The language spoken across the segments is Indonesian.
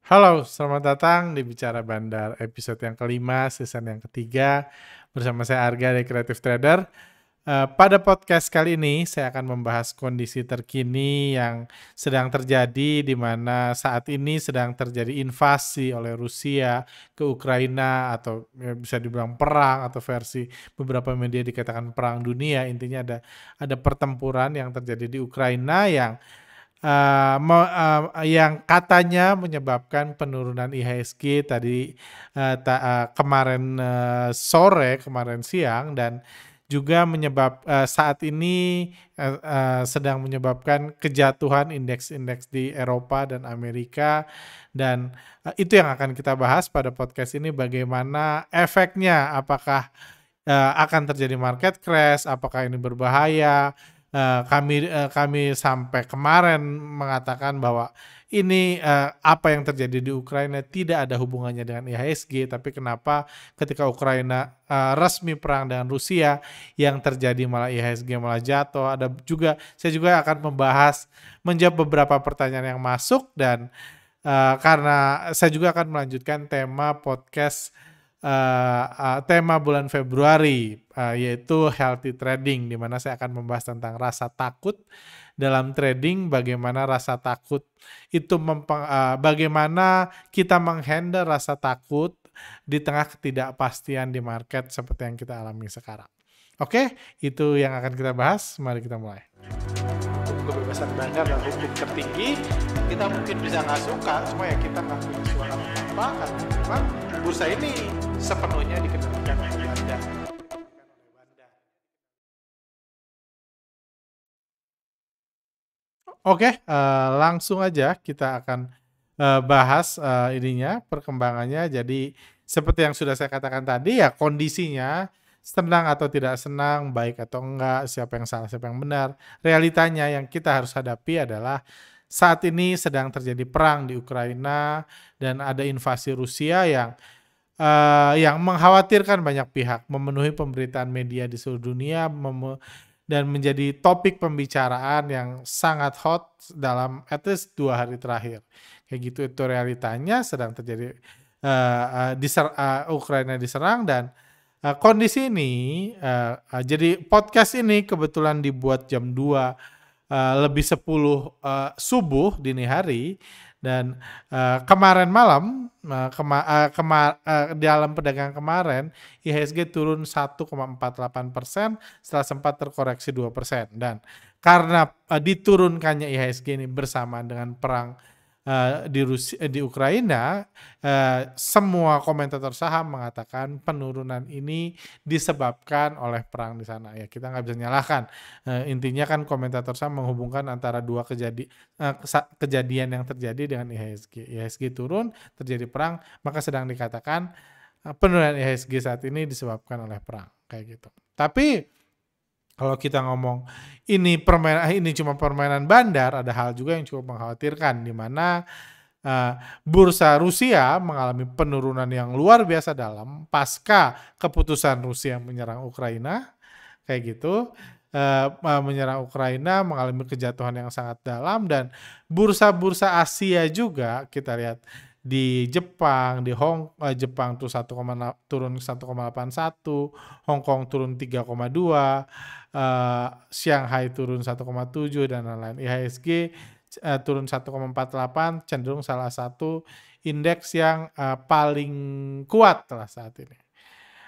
Halo, selamat datang di Bicara Bandar episode yang kelima, season yang ketiga. Bersama saya Arga dari Creative Trader. Pada podcast kali ini saya akan membahas kondisi terkini yang sedang terjadi di mana saat ini sedang terjadi invasi oleh Rusia ke Ukraina atau ya bisa dibilang perang atau versi beberapa media dikatakan perang dunia. Intinya ada pertempuran yang terjadi di Ukraina yang katanya menyebabkan penurunan IHSG tadi, kemarin, kemarin siang dan juga saat ini, sedang menyebabkan kejatuhan indeks-indeks di Eropa dan Amerika dan, itu yang akan kita bahas pada podcast ini bagaimana efeknya, apakah, akan terjadi market crash, apakah ini berbahaya. Kami sampai kemarin mengatakan bahwa ini, apa yang terjadi di Ukraina tidak ada hubungannya dengan IHSG, tapi kenapa ketika Ukraina, resmi perang dengan Rusia, yang terjadi malah IHSG malah jatuh. Saya juga akan menjawab beberapa pertanyaan yang masuk dan, karena saya juga akan melanjutkan tema podcast, tema bulan Februari, yaitu healthy trading, di mana saya akan membahas tentang rasa takut dalam trading, bagaimana rasa takut itu bagaimana kita menghandle rasa takut di tengah ketidakpastian di market seperti yang kita alami sekarang. Oke, itu yang akan kita bahas. Mari kita mulai. Kebebasan bandar dan hukum tertinggi, kita mungkin bisa nggak suka, cuma ya kita nggak punya suara apa-apa karena memang bursa ini sepenuhnya dikendalikan oleh bandar. Oke, langsung aja kita akan, bahas, perkembangannya. Jadi seperti yang sudah saya katakan tadi ya kondisinya, senang atau tidak senang, baik atau enggak, siapa yang salah, siapa yang benar. Realitanya yang kita harus hadapi adalah saat ini sedang terjadi perang di Ukraina dan ada invasi Rusia yang mengkhawatirkan banyak pihak, memenuhi pemberitaan media di seluruh dunia, dan menjadi topik pembicaraan yang sangat hot dalam at least 2 hari terakhir. Kayak gitu itu realitanya sedang terjadi, Ukraina diserang dan, kondisi ini, jadi podcast ini kebetulan dibuat jam 2 lebih 10 subuh dini hari dan, kemarin malam, dalam perdagangan kemarin IHSG turun 1,48% setelah sempat terkoreksi 2% dan karena, diturunkannya IHSG ini bersamaan dengan perang, di Ukraina, semua komentator saham mengatakan penurunan ini disebabkan oleh perang di sana. Ya kita nggak bisa nyalahkan, intinya kan komentator saham menghubungkan antara kejadian yang terjadi dengan IHSG. IHSG turun, terjadi perang, maka sedang dikatakan, penurunan IHSG saat ini disebabkan oleh perang, kayak gitu. Tapi kalau kita ngomong ini cuma permainan bandar, ada hal juga yang cukup mengkhawatirkan di mana, bursa Rusia mengalami penurunan yang luar biasa dalam pasca keputusan Rusia menyerang Ukraina, kayak gitu. Menyerang Ukraina mengalami kejatuhan yang sangat dalam dan bursa-bursa Asia juga kita lihat di Jepang, Jepang tuh turun 1,81, Hong Kong turun 3,2, Shanghai turun 1,7 dan lain-lain. IHSG turun 1,48, cenderung salah satu indeks yang paling kuat lah saat ini.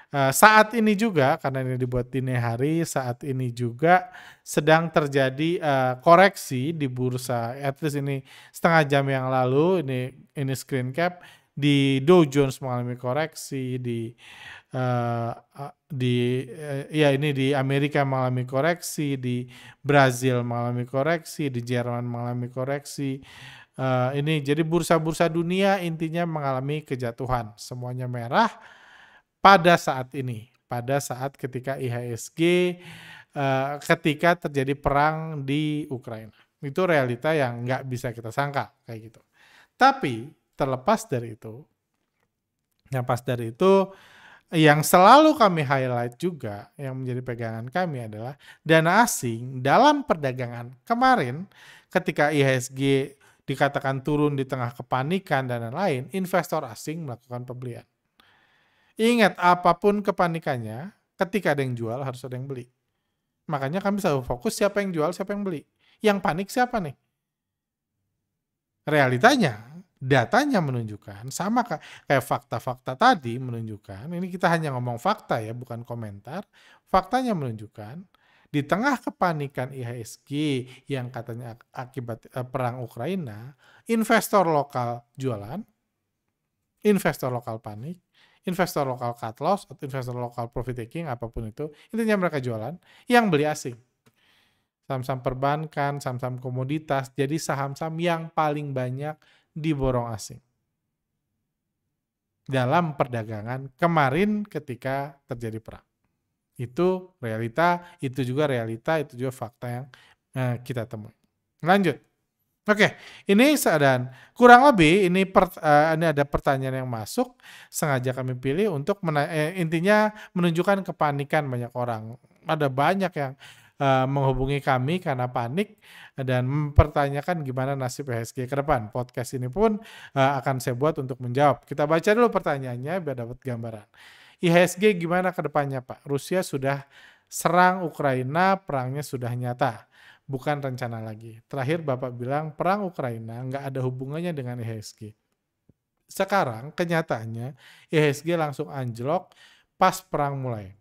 Saat ini juga karena ini dibuat dini hari, saat ini juga sedang terjadi, koreksi di bursa, at least ini setengah jam yang lalu, ini screen cap, di Dow Jones mengalami koreksi, ini di Amerika mengalami koreksi, di Brazil mengalami koreksi, di Jerman mengalami koreksi. Ini jadi bursa-bursa dunia intinya mengalami kejatuhan, semuanya merah. Pada saat ketika IHSG, ketika terjadi perang di Ukraina. Itu realita yang nggak bisa kita sangka, kayak gitu. Tapi lepas dari itu, yang selalu kami highlight juga, yang menjadi pegangan kami adalah dana asing dalam perdagangan kemarin ketika IHSG dikatakan turun di tengah kepanikan dan lain-lain, investor asing melakukan pembelian. Ingat, apapun kepanikannya, ketika ada yang jual harus ada yang beli. Makanya kami selalu fokus siapa yang jual, siapa yang beli. Yang panik siapa nih? Realitanya, datanya menunjukkan, sama kayak fakta-fakta tadi menunjukkan, ini kita hanya ngomong fakta ya, bukan komentar. Faktanya menunjukkan, di tengah kepanikan IHSG yang katanya akibat perang Ukraina, investor lokal jualan, investor lokal panik, investor lokal cut loss, atau investor lokal profit taking, apapun itu, intinya mereka jualan, yang beli asing. Saham-saham perbankan, saham-saham komoditas, jadi saham-saham yang paling banyak diborong asing. Dalam perdagangan kemarin ketika terjadi perang. Itu realita, itu juga fakta yang kita temui. Lanjut. Oke, ini dan kurang lebih ini ada pertanyaan yang masuk, sengaja kami pilih untuk intinya menunjukkan kepanikan banyak orang. Ada banyak yang menghubungi kami karena panik dan mempertanyakan gimana nasib IHSG ke depan. Podcast ini pun akan saya buat untuk menjawab. Kita baca dulu pertanyaannya biar dapat gambaran. IHSG gimana ke depannya, Pak? Rusia sudah serang Ukraina, perangnya sudah nyata. Bukan rencana lagi. Terakhir Bapak bilang perang Ukraina nggak ada hubungannya dengan IHSG. Sekarang kenyataannya IHSG langsung anjlok pas perang mulai.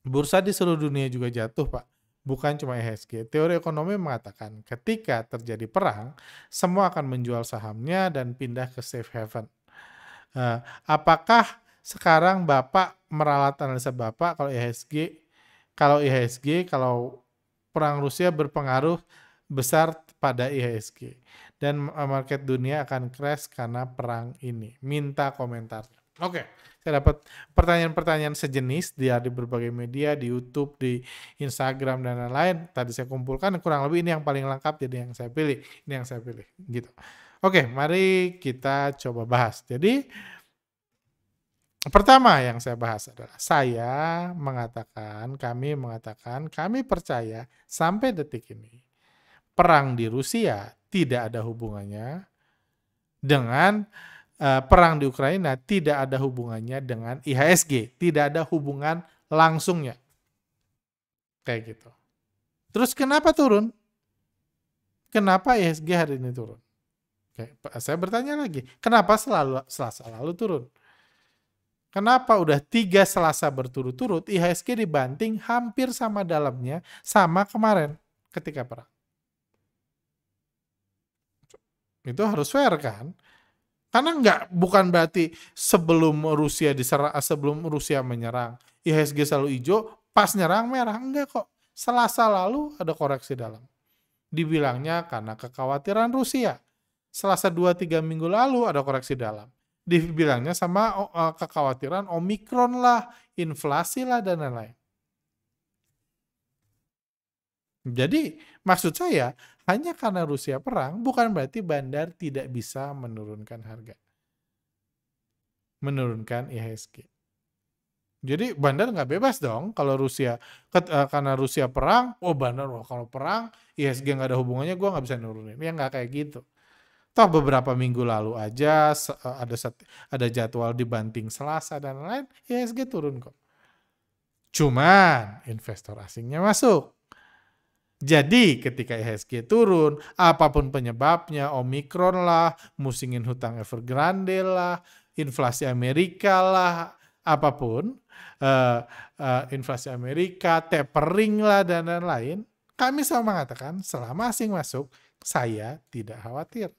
Bursa di seluruh dunia juga jatuh, Pak. Bukan cuma IHSG. Teori ekonomi mengatakan ketika terjadi perang, semua akan menjual sahamnya dan pindah ke safe haven. Apakah sekarang Bapak meralat analisa Bapak kalau perang Rusia berpengaruh besar pada IHSG dan market dunia akan crash karena perang ini. Minta komentarnya. Oke, saya dapat pertanyaan-pertanyaan sejenis di berbagai media, di YouTube, di Instagram dan lain-lain. Tadi saya kumpulkan, kurang lebih ini yang paling lengkap, jadi yang saya pilih. Ini yang saya pilih, gitu. Oke, mari kita coba bahas. Jadi pertama yang saya bahas adalah kami percaya sampai detik ini perang di Rusia tidak ada hubungannya dengan perang di Ukraina, tidak ada hubungannya dengan IHSG, tidak ada hubungan langsungnya. Kayak gitu. Terus kenapa turun? Kenapa IHSG hari ini turun? Oke, saya bertanya lagi, kenapa Selasa lalu turun? Kenapa udah 3 Selasa berturut-turut IHSG dibanting hampir sama dalamnya sama kemarin ketika perang. Itu harus fair kan? Karena bukan berarti sebelum Rusia menyerang IHSG selalu hijau, pas nyerang merah. Enggak kok. Selasa lalu ada koreksi dalam. Dibilangnya karena kekhawatiran Rusia. Selasa 2-3 minggu lalu ada koreksi dalam. Dibilangnya sama kekhawatiran Omikron lah, inflasi lah, dan lain-lain. Jadi maksud saya, hanya karena Rusia perang, bukan berarti bandar tidak bisa menurunkan harga. Menurunkan IHSG. Jadi bandar nggak bebas dong kalau karena Rusia perang, bandar kalau perang, IHSG nggak ada hubungannya, gue nggak bisa nurunin. Ya nggak kayak gitu. Toh beberapa minggu lalu aja ada jadwal dibanting Selasa dan lain-lain, IHSG turun kok. Cuman investor asingnya masuk. Jadi ketika IHSG turun, apapun penyebabnya, Omikron lah, musingin hutang Evergrande lah, inflasi Amerika lah, apapun, inflasi Amerika, tapering lah, dan lain-lain, kami selalu mengatakan selama asing masuk, saya tidak khawatir.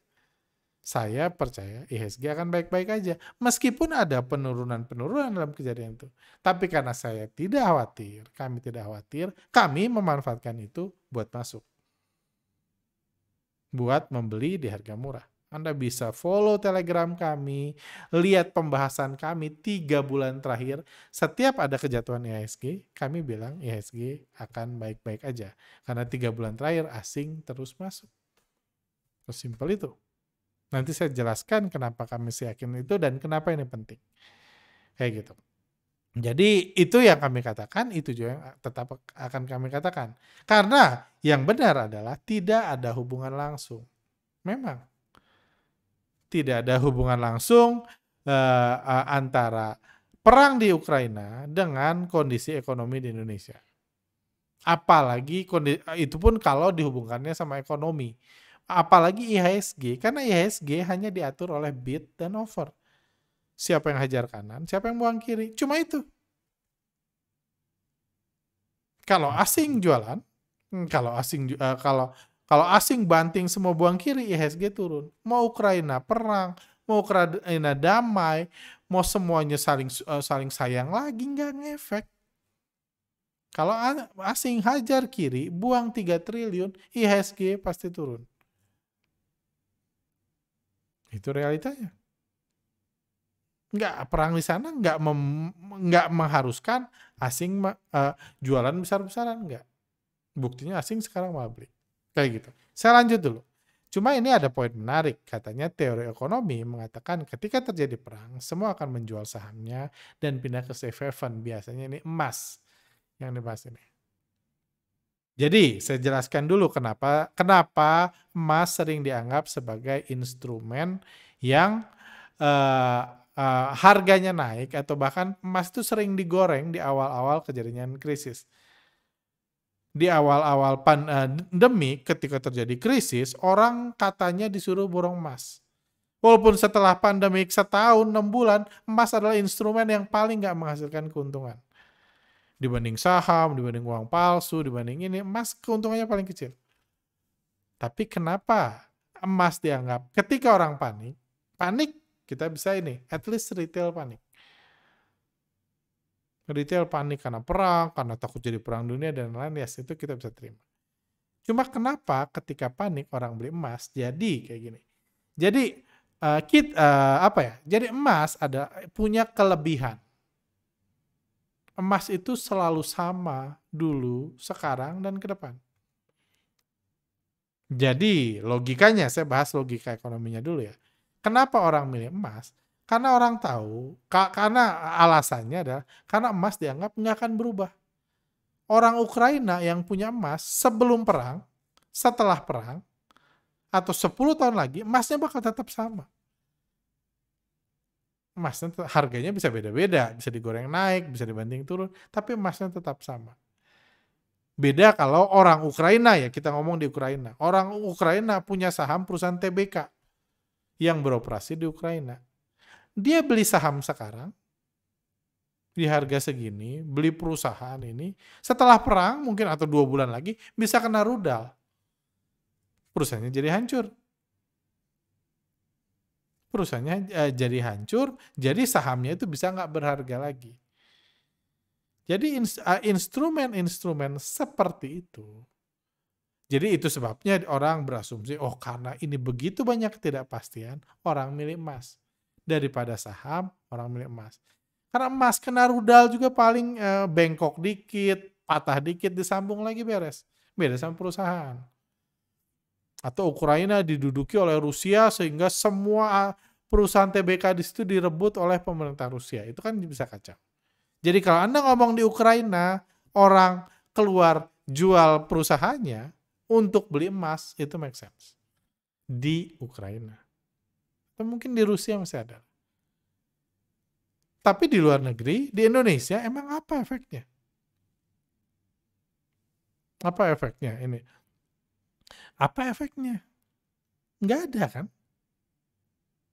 Saya percaya IHSG akan baik-baik aja. Meskipun ada penurunan dalam kejadian itu. Tapi karena saya tidak khawatir, kami memanfaatkan itu buat masuk. Buat membeli di harga murah. Anda bisa follow Telegram kami, lihat pembahasan kami 3 bulan terakhir. Setiap ada kejatuhan IHSG, kami bilang IHSG akan baik-baik aja. Karena 3 bulan terakhir asing terus masuk. Sesimpel itu. Nanti saya jelaskan kenapa kami yakin itu dan kenapa ini penting. Kayak gitu. Jadi itu yang kami katakan, itu juga yang tetap akan kami katakan. Karena yang benar adalah tidak ada hubungan langsung. Memang tidak ada hubungan langsung antara perang di Ukraina dengan kondisi ekonomi di Indonesia. Apalagi itu pun kalau dihubungkannya sama ekonomi. Apalagi IHSG, karena IHSG hanya diatur oleh bid dan offer. Siapa yang hajar kanan, siapa yang buang kiri. Cuma itu. Kalau asing jualan, kalau asing banting semua buang kiri, IHSG turun. Mau Ukraina perang, mau Ukraina damai, mau semuanya saling sayang lagi, nggak ngefek. Kalau asing hajar kiri, buang 3 triliun, IHSG pasti turun. Itu realitanya. Nggak, perang di sana nggak mengharuskan asing jualan besar-besaran, nggak. Buktinya asing sekarang malah beli. Kayak gitu. Saya lanjut dulu. Cuma ini ada poin menarik. Katanya teori ekonomi mengatakan ketika terjadi perang, semua akan menjual sahamnya dan pindah ke safe haven. Biasanya ini emas yang dibahas ini. Jadi, saya jelaskan dulu kenapa emas sering dianggap sebagai instrumen yang harganya naik, atau bahkan emas itu sering digoreng di awal-awal kejadian krisis. Di awal-awal pandemi, ketika terjadi krisis, orang katanya disuruh borong emas. Walaupun setelah pandemi setahun, 6 bulan, emas adalah instrumen yang paling nggak menghasilkan keuntungan. Dibanding saham, dibanding uang palsu, dibanding ini, emas keuntungannya paling kecil. Tapi kenapa emas dianggap ketika orang panik kita bisa ini, at least retail panik. Retail panik karena perang, karena takut jadi perang dunia dan lain-lain, yes, itu kita bisa terima. Cuma kenapa ketika panik orang beli emas jadi kayak gini? Jadi jadi emas punya kelebihan. Emas itu selalu sama dulu, sekarang, dan ke depan. Jadi logikanya, saya bahas logika ekonominya dulu ya. Kenapa orang milih emas? Karena orang tahu, karena alasannya adalah karena emas dianggap nggak akan berubah. Orang Ukraina yang punya emas sebelum perang, setelah perang, atau 10 tahun lagi, emasnya bakal tetap sama. Emasnya harganya bisa beda-beda, bisa digoreng naik, bisa dibanding turun, tapi emasnya tetap sama. Beda kalau orang Ukraina ya, kita ngomong di Ukraina. Orang Ukraina punya saham perusahaan TBK yang beroperasi di Ukraina. Dia beli saham sekarang, di harga segini, beli perusahaan ini, setelah perang mungkin atau 2 bulan lagi, bisa kena rudal. Perusahaannya jadi hancur. Perusahaannya jadi hancur, jadi sahamnya itu bisa nggak berharga lagi. Jadi instrumen-instrumen seperti itu. Jadi itu sebabnya orang berasumsi, oh karena ini begitu banyak ketidakpastian, orang milih emas. Daripada saham, orang milih emas. Karena emas kena rudal juga paling bengkok dikit, patah dikit, disambung lagi beres. Beda sama perusahaan. Atau Ukraina diduduki oleh Rusia sehingga semua perusahaan TBK di situ direbut oleh pemerintah Rusia. Itu kan bisa kacau. Jadi kalau Anda ngomong di Ukraina, orang keluar jual perusahaannya untuk beli emas, itu make sense. Di Ukraina. Atau mungkin di Rusia masih ada. Tapi di luar negeri, di Indonesia, emang apa efeknya? Apa efeknya ini? Apa efeknya? Nggak ada kan?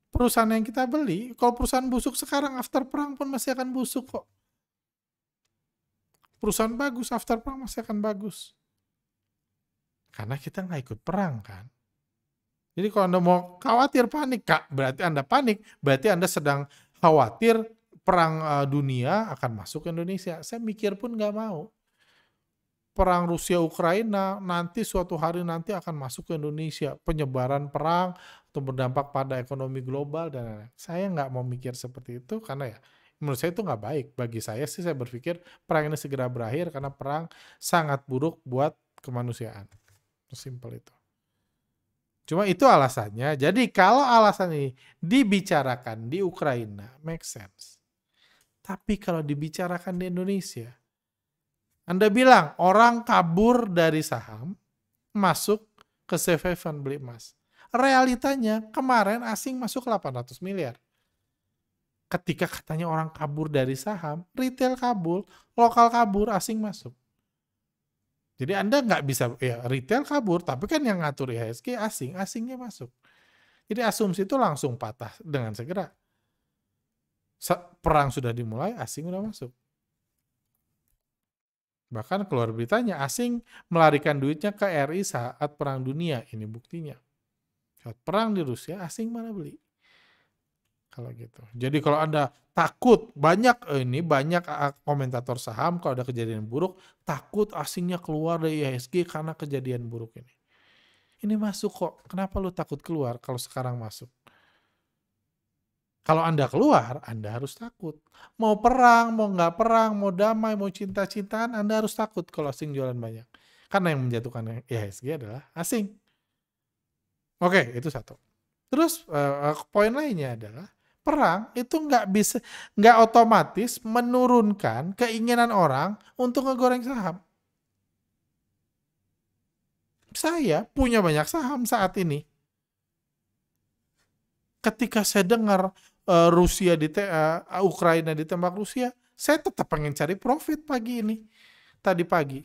Perusahaan yang kita beli, kalau perusahaan busuk sekarang after perang pun masih akan busuk kok. Perusahaan bagus after perang masih akan bagus. Karena kita nggak ikut perang kan. Jadi kalau Anda mau khawatir panik, berarti Anda panik, berarti Anda sedang khawatir perang dunia akan masuk ke Indonesia. Saya mikir pun nggak mau. Perang Rusia-Ukraina nanti suatu hari nanti akan masuk ke Indonesia. Penyebaran perang atau berdampak pada ekonomi global dan lain-lain. Saya nggak mau mikir seperti itu karena ya menurut saya itu nggak baik. Bagi saya sih saya berpikir perang ini segera berakhir karena perang sangat buruk buat kemanusiaan. Simpel itu. Cuma itu alasannya. Jadi kalau alasan ini dibicarakan di Ukraina, make sense. Tapi kalau dibicarakan di Indonesia, Anda bilang orang kabur dari saham, masuk ke safe haven beli emas. Realitanya kemarin asing masuk 800 miliar. Ketika katanya orang kabur dari saham, retail kabur, lokal kabur, asing masuk. Jadi Anda nggak bisa, ya retail kabur, tapi kan yang ngatur IHSG asing, asingnya masuk. Jadi asumsi itu langsung patah dengan segera. Perang sudah dimulai, asing udah masuk. Bahkan keluar beritanya, asing melarikan duitnya ke RI saat perang dunia. Ini buktinya. Saat perang di Rusia, asing mana beli. Kalau gitu. Jadi kalau Anda takut, banyak komentator saham kalau ada kejadian buruk, takut asingnya keluar dari IHSG karena kejadian buruk ini. Ini masuk kok. Kenapa lu takut keluar kalau sekarang masuk? Kalau Anda keluar, Anda harus takut. Mau perang, mau nggak perang, mau damai, mau cinta-cintaan, Anda harus takut kalau asing jualan banyak. Karena yang menjatuhkan IHSG adalah asing. Oke, itu satu. Terus poin lainnya adalah perang itu nggak otomatis menurunkan keinginan orang untuk ngegoreng saham. Saya punya banyak saham saat ini. Ketika saya dengar Ukraina ditembak Rusia, saya tetap pengen cari profit pagi ini. Tadi pagi.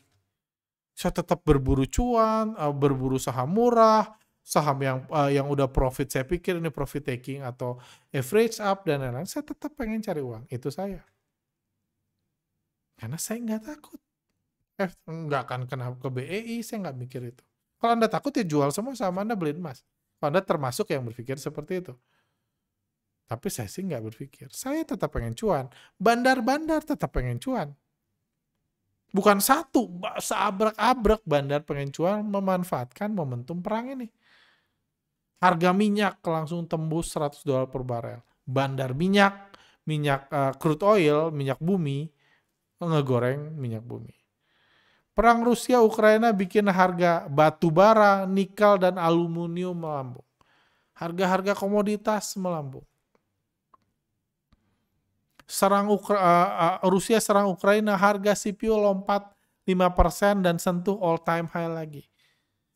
Saya tetap berburu cuan, berburu saham murah, saham yang udah profit, saya pikir ini profit taking atau average up dan lain-lain. Saya tetap pengen cari uang. Itu saya. Karena saya nggak takut. Nggak akan kena ke BEI, saya nggak mikir itu. Kalau Anda takut ya jual semua saham Anda, beli emas. Kalau Anda termasuk yang berpikir seperti itu. Tapi saya sih nggak berpikir. Saya tetap pengen cuan. Bandar-bandar tetap pengen cuan. Bukan satu, seabrek-abrek bandar pengen cuan memanfaatkan momentum perang ini. Harga minyak langsung tembus $100 per barel. Bandar minyak crude oil, minyak bumi, ngegoreng minyak bumi. Perang Rusia Ukraina bikin harga batu bara, nikel dan aluminium melambung. Harga-harga komoditas melambung. Rusia serang Ukraina, harga CPO lompat 5% dan sentuh all time high lagi.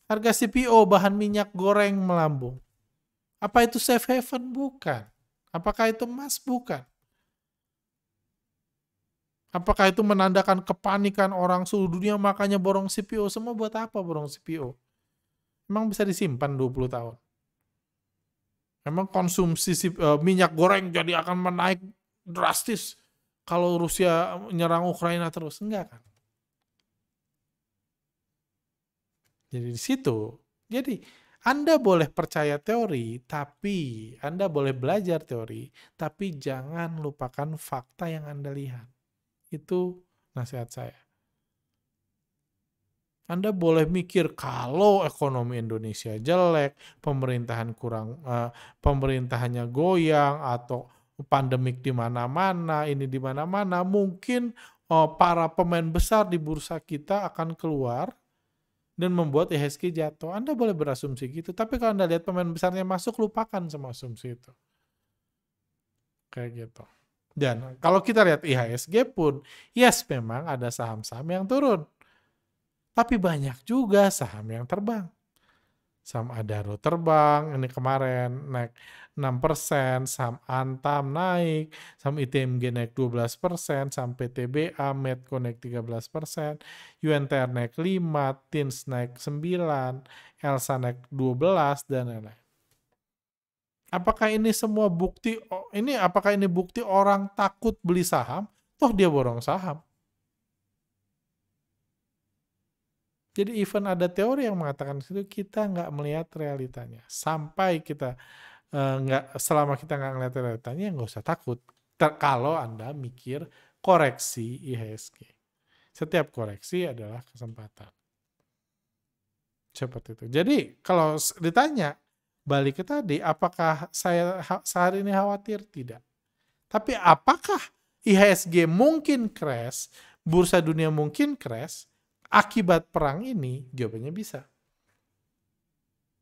Harga CPO bahan minyak goreng melambung. Apa itu safe haven? Bukan. Apakah itu emas? Bukan. Apakah itu menandakan kepanikan orang seluruh dunia makanya borong CPO? Semua buat apa borong CPO? Emang bisa disimpan 20 tahun? Emang konsumsi minyak goreng jadi akan menaik drastis kalau Rusia menyerang Ukraina terus? Enggak kan? Jadi di situ. Jadi Anda boleh percaya teori, tapi Anda boleh belajar teori, tapi jangan lupakan fakta yang Anda lihat. Itu nasihat saya. Anda boleh mikir kalau ekonomi Indonesia jelek, pemerintahannya goyang atau pandemik di mana-mana, ini di mana-mana, mungkin para pemain besar di bursa kita akan keluar dan membuat IHSG jatuh. Anda boleh berasumsi gitu, tapi kalau Anda lihat pemain besarnya masuk, lupakan semua asumsi itu. Kayak gitu. Dan kalau kita lihat IHSG pun, yes memang ada saham-saham yang turun. Tapi banyak juga saham yang terbang. Saham Adaro terbang, ini kemarin naik 6%, saham Antam naik, saham ITMG naik 12%, saham PTBA, Medco naik 13%, UNTR naik 5%, TINS naik 9%, Elsa naik 12%, dan lain-lain. Apakah ini semua bukti, apakah ini bukti orang takut beli saham? Toh dia borong saham. Jadi even ada teori yang mengatakan itu, kita nggak melihat realitanya. Sampai kita selama kita nggak melihat realitanya, nggak usah takut. Kalau Anda mikir koreksi IHSG. Setiap koreksi adalah kesempatan. Seperti itu. Jadi kalau ditanya, balik ke tadi, apakah saya sehari ini khawatir? Tidak. Tapi apakah IHSG mungkin crash, bursa dunia mungkin crash, akibat perang ini? Jawabannya bisa.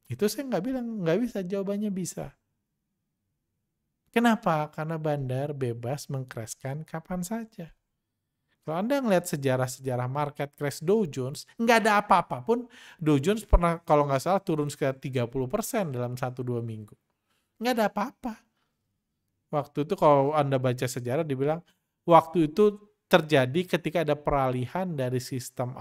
Itu saya nggak bilang nggak bisa, jawabannya bisa. Kenapa? Karena bandar bebas mengcrashkan kapan saja. Kalau Anda ngelihat sejarah-sejarah market crash Dow Jones, nggak ada apa-apa pun. Dow Jones pernah kalau nggak salah turun sekitar 30% dalam 1-2 minggu. Nggak ada apa-apa. Waktu itu kalau Anda baca sejarah dibilang waktu itu terjadi ketika ada peralihan dari sistem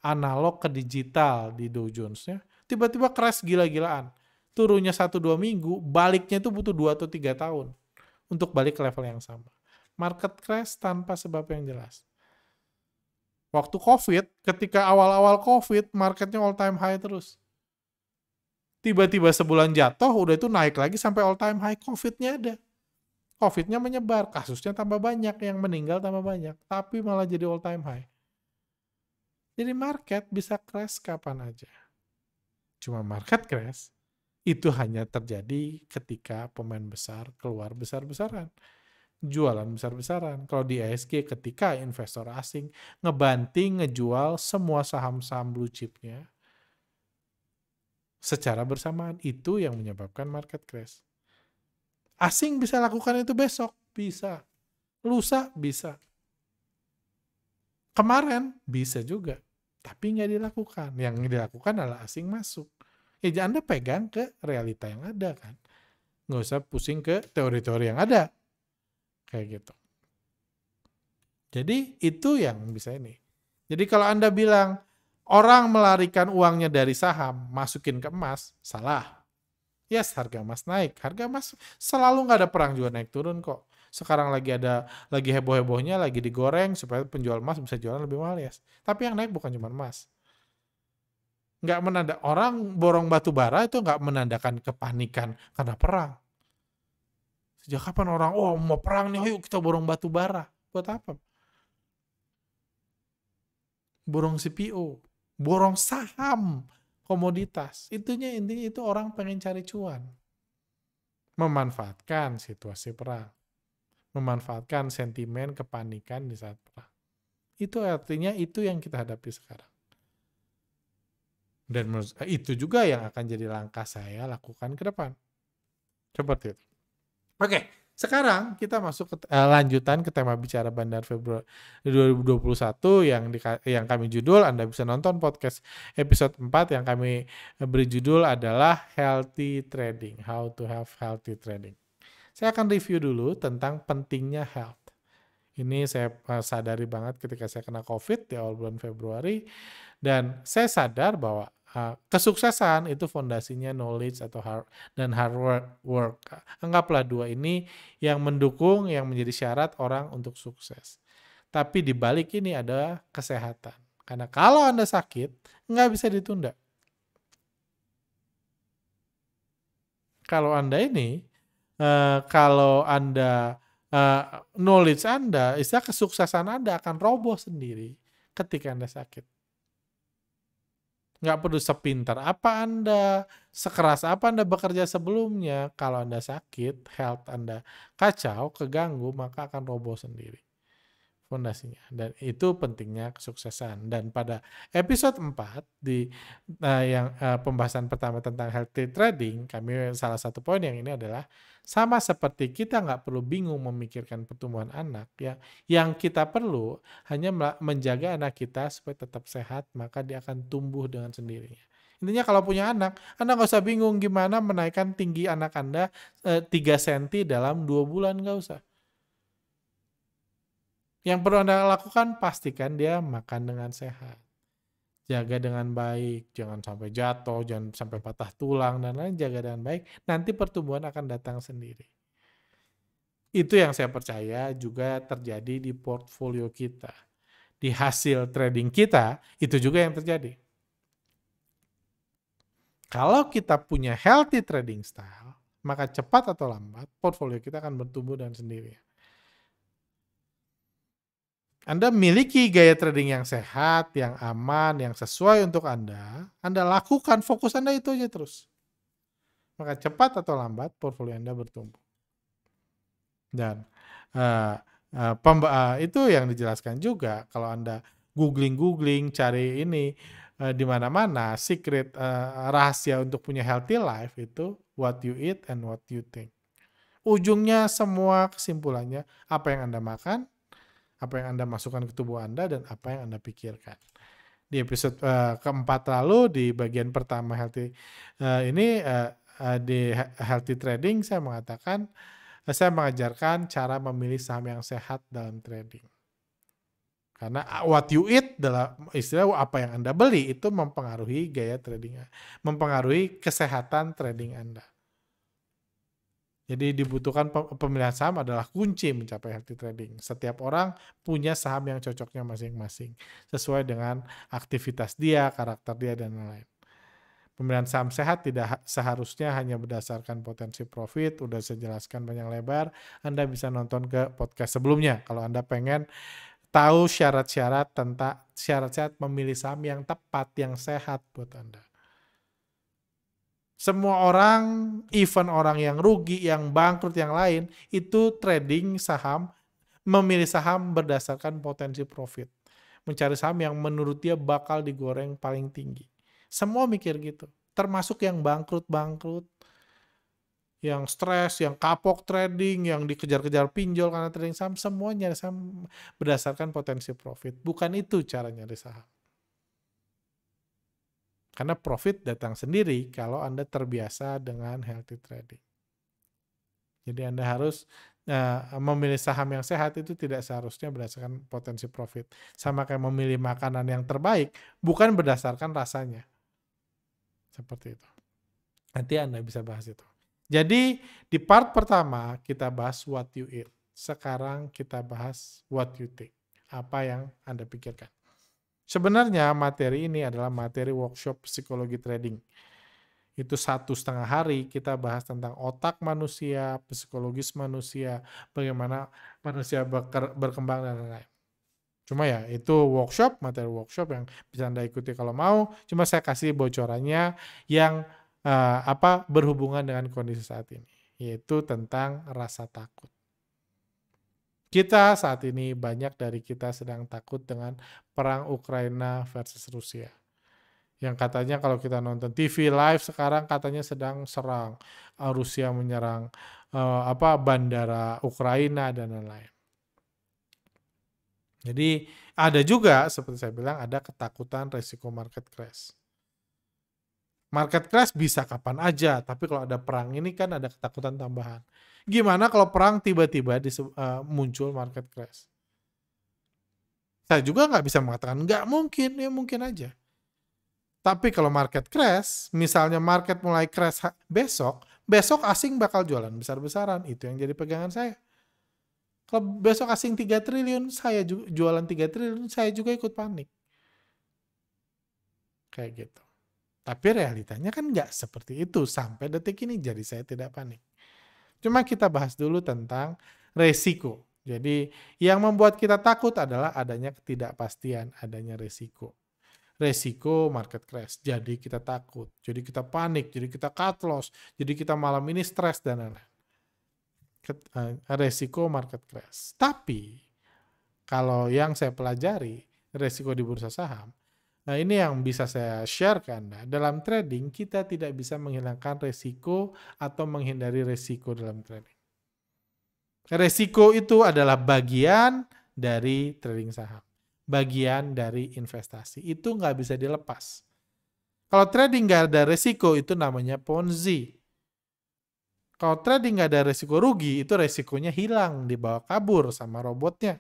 analog ke digital di Dow Jones-nya. Tiba-tiba crash gila-gilaan. Turunnya 1-2 minggu, baliknya itu butuh 2 atau 3 tahun untuk balik ke level yang sama. Market crash tanpa sebab yang jelas. Waktu COVID, ketika awal-awal COVID, marketnya all time high terus. Tiba-tiba sebulan jatuh, udah itu naik lagi sampai all time high. COVID-nya ada. COVID-nya menyebar, kasusnya tambah banyak, yang meninggal tambah banyak. Tapi malah jadi all time high. Jadi market bisa crash kapan aja. Cuma market crash, itu hanya terjadi ketika pemain besar keluar besar-besaran. Jualan besar-besaran. Kalau di IHSG ketika investor asing ngebanting, ngejual semua saham-saham blue chipnya secara bersamaan, itu yang menyebabkan market crash. Asing bisa lakukan itu besok, bisa. Lusa bisa. Kemarin bisa juga, tapi nggak dilakukan. Yang dilakukan adalah asing masuk. Ya Anda pegang ke realita yang ada kan. Nggak usah pusing ke teori-teori yang ada. Kayak gitu. Jadi itu yang bisa ini. Jadi kalau Anda bilang orang melarikan uangnya dari saham masukin ke emas, salah. Yes, harga emas naik. Harga emas selalu nggak ada perang juga naik turun kok. Sekarang lagi heboh-hebohnya, lagi digoreng supaya penjual emas bisa jualan lebih mahal, yes. Tapi yang naik bukan cuma emas. Nggak orang borong batu bara itu nggak menandakan kepanikan karena perang. Sejak kapan orang, mau perang nih, ayo kita borong batu bara. Buat apa? Borong CPO, borong saham, komoditas. Intinya itu orang pengen cari cuan. Memanfaatkan situasi perang. Memanfaatkan sentimen kepanikan di saat perang. Itu artinya itu yang kita hadapi sekarang. Dan itu juga yang akan jadi langkah saya lakukan ke depan. Seperti itu. Oke, sekarang kita masuk ke lanjutan ke tema bicara Bandar Februari 2021 yang kami judul, Anda bisa nonton podcast episode 4 yang kami beri judul adalah Healthy Trading, How to Have Healthy Trading. Saya akan review dulu tentang pentingnya health. Ini saya sadari banget ketika saya kena COVID di awal bulan Februari, dan saya sadar bahwa kesuksesan itu fondasinya knowledge dan hard work. Anggaplah dua ini yang mendukung, yang menjadi syarat orang untuk sukses. Tapi di balik ini ada kesehatan. Karena kalau Anda sakit, nggak bisa ditunda. Kalau Anda knowledge Anda, istilah kesuksesan Anda akan roboh sendiri ketika Anda sakit. Nggak perlu sepintar apa Anda, sekeras apa Anda bekerja sebelumnya. Kalau Anda sakit, health Anda kacau, keganggu, maka akan roboh sendiri fondasinya. Dan itu pentingnya kesuksesan. Dan pada episode 4 di pembahasan pertama tentang healthy trading, kami salah satu poin yang ini adalah sama seperti kita nggak perlu bingung memikirkan pertumbuhan anak, ya. Yang kita perlu hanya menjaga anak kita supaya tetap sehat, maka dia akan tumbuh dengan sendirinya. Intinya kalau punya anak, Anda nggak usah bingung gimana menaikkan tinggi anak Anda 3 cm dalam 2 bulan, nggak usah. Yang perlu Anda lakukan, pastikan dia makan dengan sehat. Jaga dengan baik, jangan sampai jatuh, jangan sampai patah tulang, dan lain. Jaga dengan baik, nanti pertumbuhan akan datang sendiri. Itu yang saya percaya juga terjadi di portfolio kita. Di hasil trading kita, itu juga yang terjadi. Kalau kita punya healthy trading style, maka cepat atau lambat, portfolio kita akan bertumbuh dengan sendirinya. Anda miliki gaya trading yang sehat, yang aman, yang sesuai untuk Anda lakukan, fokus Anda itu aja terus. Maka cepat atau lambat portfolio Anda bertumbuh. Dan itu yang dijelaskan juga kalau Anda googling, cari ini di mana-mana, secret rahasia untuk punya healthy life itu what you eat and what you think. Ujungnya semua kesimpulannya apa yang Anda makan, Apa yang Anda masukkan ke tubuh Anda dan apa yang Anda pikirkan. Di episode keempat lalu di bagian pertama di healthy trading saya mengatakan saya mengajarkan cara memilih saham yang sehat dalam trading. Karena what you eat adalah istilah apa yang Anda beli itu mempengaruhi gaya trading, mempengaruhi kesehatan trading Anda. Jadi dibutuhkan pemilihan saham adalah kunci mencapai healthy trading. Setiap orang punya saham yang cocoknya masing-masing sesuai dengan aktivitas dia, karakter dia, dan lain-lain. Pemilihan saham sehat tidak seharusnya hanya berdasarkan potensi profit. Udah saya jelaskan banyak lebar. Anda bisa nonton ke podcast sebelumnya kalau Anda pengen tahu syarat-syarat tentang syarat-syarat memilih saham yang tepat, yang sehat buat Anda. Semua orang, even orang yang rugi, yang bangkrut, yang lain, itu trading saham, memilih saham berdasarkan potensi profit. Mencari saham yang menurut dia bakal digoreng paling tinggi. Semua mikir gitu. Termasuk yang bangkrut-bangkrut, yang stres, yang kapok trading, yang dikejar-kejar pinjol karena trading saham, semua nyari saham berdasarkan potensi profit. Bukan itu cara nyari saham. Karena profit datang sendiri kalau Anda terbiasa dengan healthy trading. Jadi Anda harus memilih saham yang sehat itu tidak seharusnya berdasarkan potensi profit. Sama kayak memilih makanan yang terbaik, bukan berdasarkan rasanya. Seperti itu. Nanti Anda bisa bahas itu. Jadi di part pertama kita bahas what you eat. Sekarang kita bahas what you think. Apa yang Anda pikirkan. Sebenarnya materi ini adalah materi workshop psikologi trading. Itu 1,5 hari kita bahas tentang otak manusia, psikologis manusia, bagaimana manusia berkembang dan lain-lain. Cuma ya itu materi workshop yang bisa Anda ikuti kalau mau. Cuma saya kasih bocorannya yang berhubungan dengan kondisi saat ini, yaitu tentang rasa takut. Kita saat ini banyak dari kita sedang takut dengan perang Ukraina versus Rusia. Yang katanya kalau kita nonton TV live sekarang katanya sedang serang Rusia menyerang bandara Ukraina dan lain-lain. Jadi ada juga seperti saya bilang ada ketakutan resiko market crash. Market crash bisa kapan aja, tapi kalau ada perang ini kan ada ketakutan tambahan. Gimana kalau perang tiba-tiba muncul market crash? Saya juga nggak bisa mengatakan nggak mungkin, ya mungkin aja. Tapi kalau market crash, misalnya market mulai crash besok asing bakal jualan besar-besaran. Itu yang jadi pegangan saya. Kalau besok asing 3 triliun, saya juga jualan 3 triliun, saya juga ikut panik. Kayak gitu. Tapi realitanya kan nggak seperti itu sampai detik ini, jadi saya tidak panik. Cuma kita bahas dulu tentang resiko. Jadi yang membuat kita takut adalah adanya ketidakpastian, adanya resiko. Resiko market crash, jadi kita takut, jadi kita panik, jadi kita cut loss, jadi kita malam ini stres dan lain-lain. Resiko market crash. Tapi kalau yang saya pelajari, resiko di bursa saham, nah ini yang bisa saya share ke Anda. Dalam trading, kita tidak bisa menghilangkan resiko atau menghindari resiko dalam trading. Resiko itu adalah bagian dari trading saham. Bagian dari investasi. Itu nggak bisa dilepas. Kalau trading nggak ada resiko, itu namanya Ponzi. Kalau trading nggak ada resiko rugi, itu resikonya hilang, dibawa kabur sama robotnya.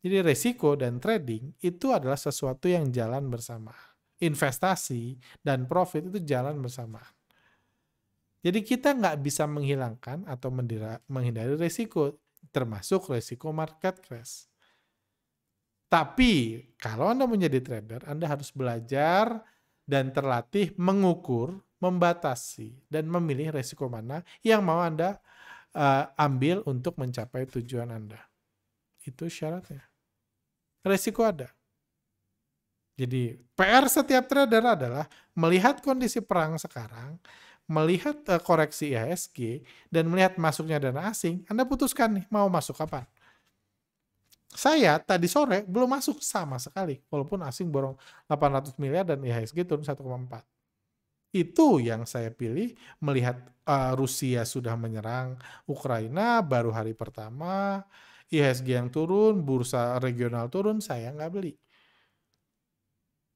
Jadi resiko dan trading itu adalah sesuatu yang jalan bersama. Investasi dan profit itu jalan bersama. Jadi kita nggak bisa menghilangkan atau menghindari resiko, termasuk resiko market crash. Tapi kalau Anda menjadi trader, Anda harus belajar dan terlatih mengukur, membatasi, dan memilih resiko mana yang mau Anda ambil untuk mencapai tujuan Anda. Itu syaratnya. Resiko ada. Jadi PR setiap trader adalah melihat kondisi perang sekarang, melihat koreksi IHSG, dan melihat masuknya dana asing, Anda putuskan nih mau masuk kapan. Saya tadi sore belum masuk sama sekali, walaupun asing borong 800 miliar dan IHSG turun 1,4. Itu yang saya pilih melihat Rusia sudah menyerang Ukraina baru hari pertama, IHSG yang turun, bursa regional turun, saya nggak beli.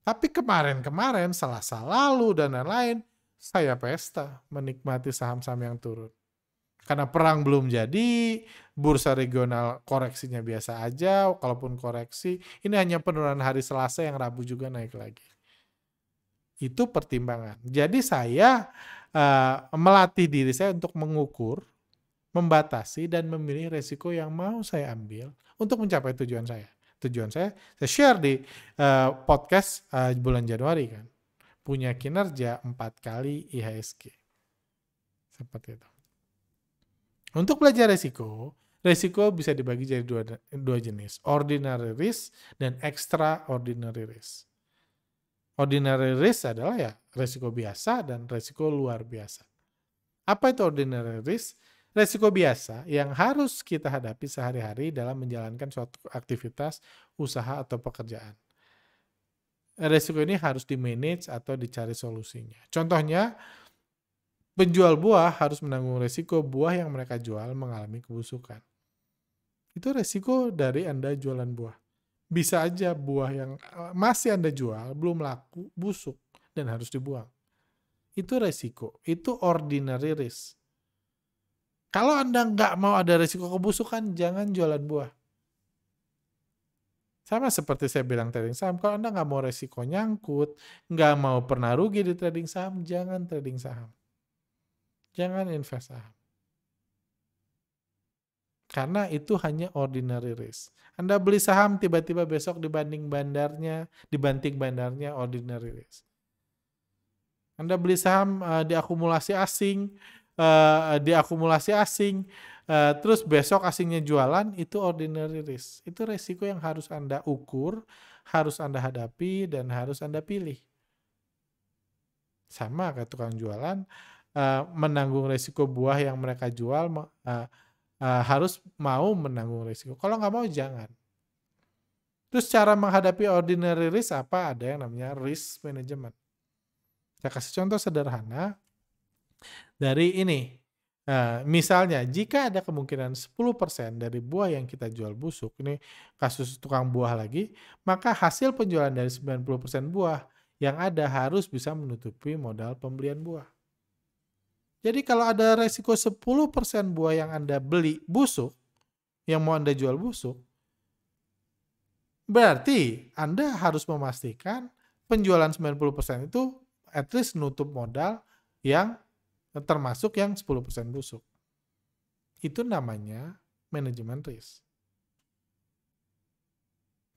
Tapi kemarin-kemarin, Selasa lalu dan lain-lain, saya pesta menikmati saham-saham yang turun. Karena perang belum jadi, bursa regional koreksinya biasa aja, kalaupun koreksi, ini hanya penurunan hari Selasa yang Rabu juga naik lagi. Itu pertimbangan. Jadi saya melatih diri saya untuk mengukur, membatasi, dan memilih resiko yang mau saya ambil untuk mencapai tujuan saya. Tujuan saya share di podcast bulan Januari kan. Punya kinerja 4 kali IHSG. Seperti itu. Untuk belajar resiko bisa dibagi jadi dua jenis. Ordinary risk dan extraordinary risk. Ordinary risk adalah ya resiko biasa dan resiko luar biasa. Apa itu ordinary risk? Resiko biasa yang harus kita hadapi sehari-hari dalam menjalankan suatu aktivitas, usaha, atau pekerjaan. Resiko ini harus di-manage atau dicari solusinya. Contohnya, penjual buah harus menanggung resiko buah yang mereka jual mengalami kebusukan. Itu resiko dari Anda jualan buah. Bisa aja buah yang masih Anda jual belum laku, busuk, dan harus dibuang. Itu resiko, itu ordinary risk. Kalau Anda nggak mau ada resiko kebusukan, jangan jualan buah. Sama seperti saya bilang trading saham, kalau Anda nggak mau resiko nyangkut, nggak mau pernah rugi di trading saham, jangan trading saham. Jangan invest saham. Karena itu hanya ordinary risk. Anda beli saham tiba-tiba besok dibanting bandarnya ordinary risk. Anda beli saham diakumulasi asing, terus besok asingnya jualan, itu ordinary risk. Itu resiko yang harus Anda ukur, harus Anda hadapi, dan harus Anda pilih. Sama kayak tukang jualan, menanggung resiko buah yang mereka jual, harus mau menanggung resiko. Kalau nggak mau, jangan. Terus cara menghadapi ordinary risk apa? Ada yang namanya risk management. Saya kasih contoh sederhana dari ini. Misalnya, jika ada kemungkinan 10% dari buah yang kita jual busuk, ini kasus tukang buah lagi, maka hasil penjualan dari 90% buah yang ada harus bisa menutupi modal pembelian buah. Jadi kalau ada resiko 10% buah yang Anda beli busuk, yang mau Anda jual busuk, berarti Anda harus memastikan penjualan 90% itu at least nutup modal yang termasuk yang 10% busuk. Itu namanya manajemen risk.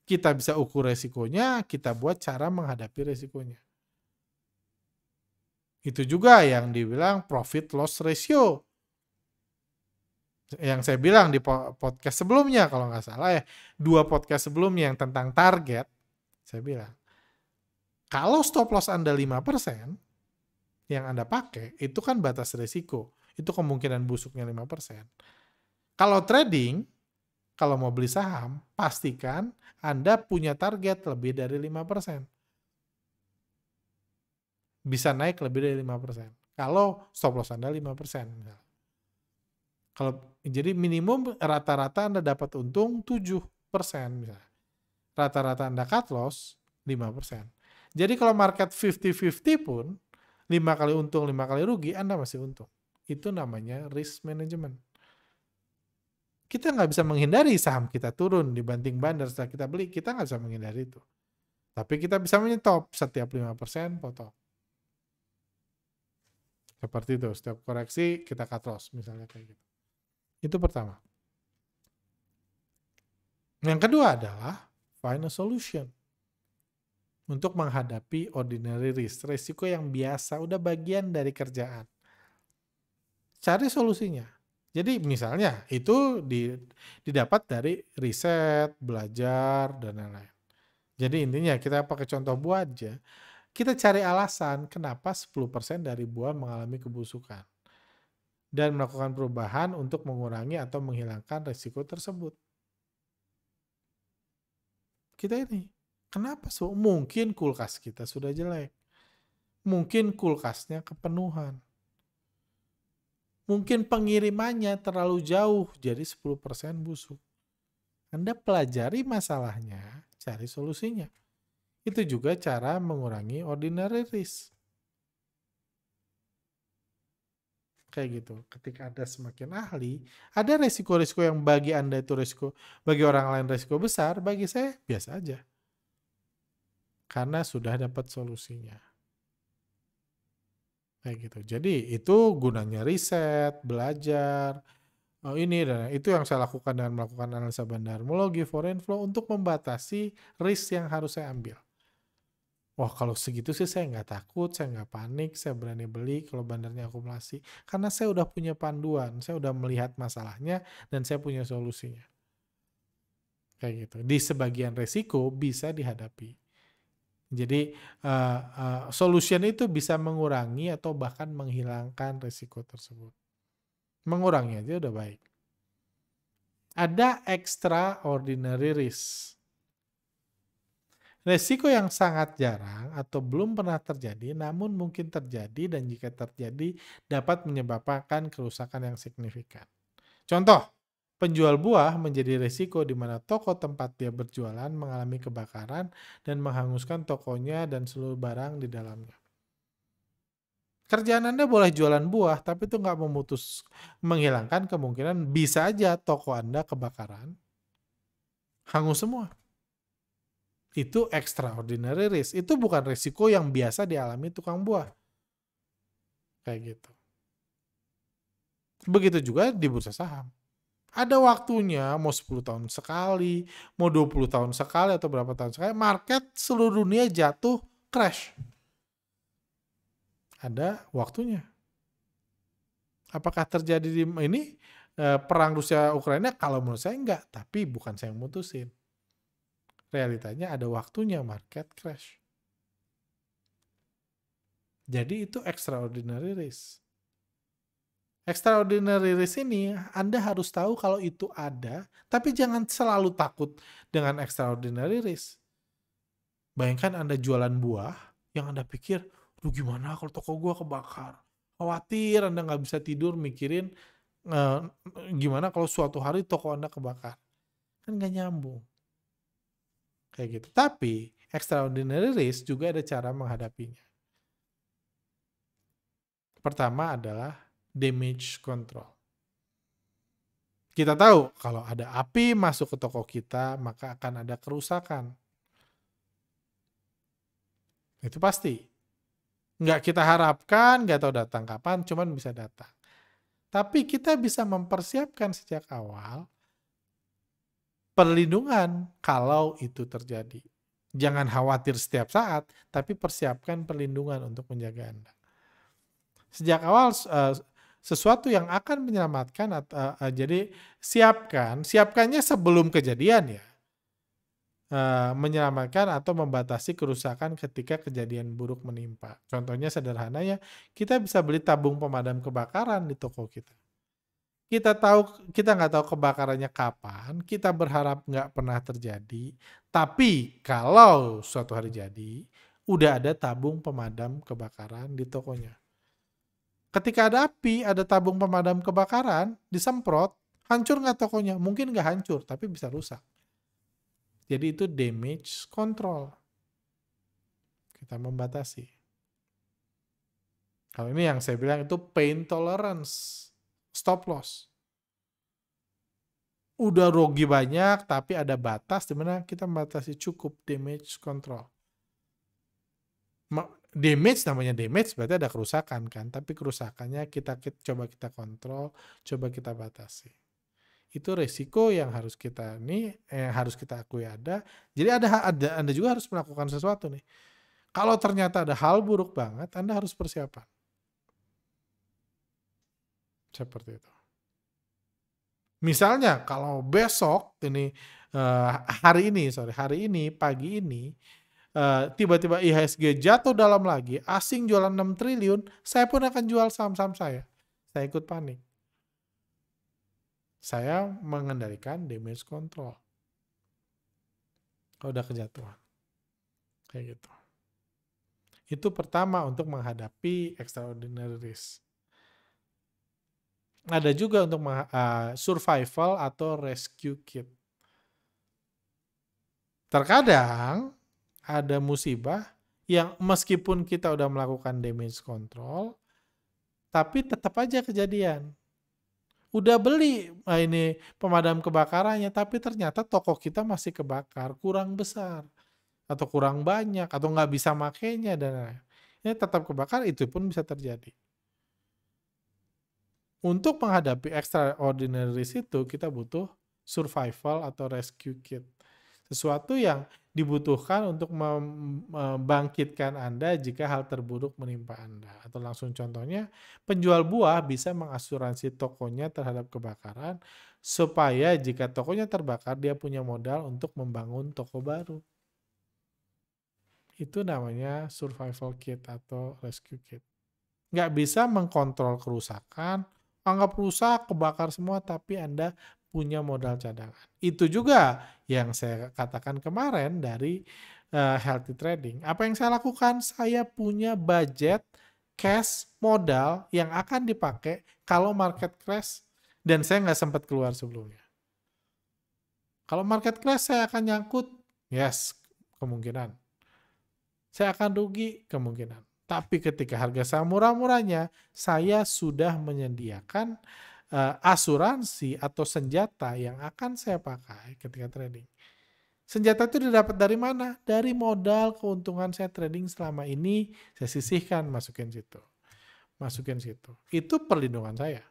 Kita bisa ukur resikonya, kita buat cara menghadapi resikonya. Itu juga yang dibilang profit loss ratio. Yang saya bilang di podcast sebelumnya, kalau nggak salah ya, 2 podcast sebelumnya yang tentang target, saya bilang, kalau stop loss Anda 5%, yang Anda pakai, itu kan batas resiko. Itu kemungkinan busuknya 5%. Kalau trading, kalau mau beli saham, pastikan Anda punya target lebih dari 5%. Bisa naik lebih dari 5%. Kalau stop loss Anda 5%. Jadi minimum rata-rata Anda dapat untung 7% misalnya. Rata-rata Anda cut loss 5%. Jadi kalau market 50-50 pun, 5 kali untung, 5 kali rugi, Anda masih untung. Itu namanya risk management. Kita nggak bisa menghindari saham kita turun dibanding bandar setelah kita beli, kita nggak bisa menghindari itu. Tapi kita bisa menyetop setiap 5% potong. Seperti itu, setiap koreksi kita cut loss misalnya kayak gitu. Itu pertama. Yang kedua adalah find a solution. Untuk menghadapi ordinary risk, resiko yang biasa, udah bagian dari kerjaan. Cari solusinya. Jadi misalnya itu didapat dari riset, belajar, dan lain-lain. Jadi intinya kita pakai contoh buah aja. Kita cari alasan kenapa 10% dari buah mengalami kebusukan. Dan melakukan perubahan untuk mengurangi atau menghilangkan resiko tersebut. Kita ini, kenapa? Mungkin kulkas kita sudah jelek. Mungkin kulkasnya kepenuhan. Mungkin pengirimannya terlalu jauh, jadi 10% busuk. Anda pelajari masalahnya, cari solusinya. Itu juga cara mengurangi ordinary risk. Kayak gitu. Ketika Anda semakin ahli, ada resiko-resiko yang bagi Anda itu resiko, bagi orang lain resiko besar, bagi saya biasa aja. Karena sudah dapat solusinya. Kayak gitu. Jadi itu gunanya riset, belajar, ini dan itu yang saya lakukan dengan melakukan analisa bandarmologi, foreign flow untuk membatasi risk yang harus saya ambil. Wah kalau segitu sih saya nggak takut, saya nggak panik, saya berani beli kalau bandarnya akumulasi. Karena saya udah punya panduan, saya udah melihat masalahnya dan saya punya solusinya. Kayak gitu. Di sebagian resiko bisa dihadapi. Jadi solution itu bisa mengurangi atau bahkan menghilangkan resiko tersebut. Mengurangi aja udah baik. Ada extraordinary risk. Resiko yang sangat jarang atau belum pernah terjadi, namun mungkin terjadi dan jika terjadi dapat menyebabkan kerusakan yang signifikan. Contoh, penjual buah menjadi resiko di mana toko tempat dia berjualan mengalami kebakaran dan menghanguskan tokonya dan seluruh barang di dalamnya. Kerjaan Anda boleh jualan buah, tapi itu nggak menghilangkan kemungkinan bisa aja toko Anda kebakaran, hangus semua. Itu extraordinary risk. Itu bukan risiko yang biasa dialami tukang buah. Kayak gitu. Begitu juga di bursa saham. Ada waktunya, mau 10 tahun sekali, mau 20 tahun sekali, atau berapa tahun sekali, market seluruh dunia jatuh, crash. Ada waktunya. Apakah terjadi di ini perang Rusia-Ukraina? Kalau menurut saya enggak, tapi bukan saya yang mutusin. Realitanya ada waktunya market crash. Jadi itu extraordinary risk. Extraordinary risk ini Anda harus tahu kalau itu ada, tapi jangan selalu takut dengan extraordinary risk. Bayangkan Anda jualan buah, yang Anda pikir, "Duh gimana kalau toko gua kebakar?" Khawatir Anda nggak bisa tidur mikirin gimana kalau suatu hari toko Anda kebakar. Kan nggak nyambung. Kayak gitu. Tapi extraordinary risk juga ada cara menghadapinya. Pertama adalah damage control. Kita tahu kalau ada api masuk ke toko kita, maka akan ada kerusakan. Itu pasti. Nggak kita harapkan, nggak tahu datang kapan, cuman bisa datang. Tapi kita bisa mempersiapkan sejak awal perlindungan kalau itu terjadi. Jangan khawatir setiap saat, tapi persiapkan perlindungan untuk menjaga Anda. Sejak awal sesuatu yang akan menyelamatkan jadi siapkannya sebelum kejadian ya. Menyelamatkan atau membatasi kerusakan ketika kejadian buruk menimpa. Contohnya sederhana ya, kita bisa beli tabung pemadam kebakaran di toko kita. Kita nggak tahu kebakarannya kapan, kita berharap nggak pernah terjadi, tapi kalau suatu hari jadi, udah ada tabung pemadam kebakaran di tokonya. Ketika ada api, ada tabung pemadam kebakaran, disemprot, hancur nggak tokonya? Mungkin nggak hancur, tapi bisa rusak. Jadi itu damage control. Kita membatasi. Kalau ini yang saya bilang itu pain tolerance, stop loss. Udah rugi banyak, tapi ada batas di mana kita membatasi cukup damage control. Damage namanya damage berarti ada kerusakan kan, tapi kerusakannya kita coba kita kontrol, coba kita batasi. Itu resiko yang harus kita harus kita akui ada. Jadi Anda juga harus melakukan sesuatu nih. Kalau ternyata ada hal buruk banget, Anda harus persiapan. Seperti itu. Misalnya kalau besok ini hari ini pagi ini tiba-tiba IHSG jatuh dalam lagi, asing jualan 6 triliun, saya pun akan jual saham-saham saya. Saya ikut panik. Saya mengendalikan damage control. Kalau udah kejatuhan. Kayak gitu. Itu pertama untuk menghadapi extraordinary risk. Ada juga untuk survival atau rescue kit. Terkadang ada musibah yang meskipun kita udah melakukan damage control, tapi tetap aja kejadian. Udah beli ini pemadam kebakarannya, tapi ternyata toko kita masih kebakar, kurang besar, atau kurang banyak, atau nggak bisa makainya, dan lain-lain. Ini tetap kebakar, itu pun bisa terjadi. Untuk menghadapi extraordinary risk itu, kita butuh survival atau rescue kit. Sesuatu yang dibutuhkan untuk membangkitkan Anda jika hal terburuk menimpa Anda. Atau langsung contohnya, penjual buah bisa mengasuransi tokonya terhadap kebakaran, supaya jika tokonya terbakar, dia punya modal untuk membangun toko baru. Itu namanya survival kit atau rescue kit. Nggak bisa mengkontrol kerusakan, anggap rusak, kebakar semua, tapi Anda punya modal cadangan. Itu juga yang saya katakan kemarin dari healthy trading. Apa yang saya lakukan? Saya punya budget cash modal yang akan dipakai kalau market crash dan saya nggak sempat keluar sebelumnya. Kalau market crash saya akan nyangkut, yes, kemungkinan. Saya akan rugi, kemungkinan. Tapi ketika harga saham murah-murahnya, saya sudah menyediakan asuransi atau senjata yang akan saya pakai ketika trading. Senjata itu didapat dari mana? Dari modal keuntungan saya trading selama ini, saya sisihkan, masukin situ. Masukin situ. Itu perlindungan saya.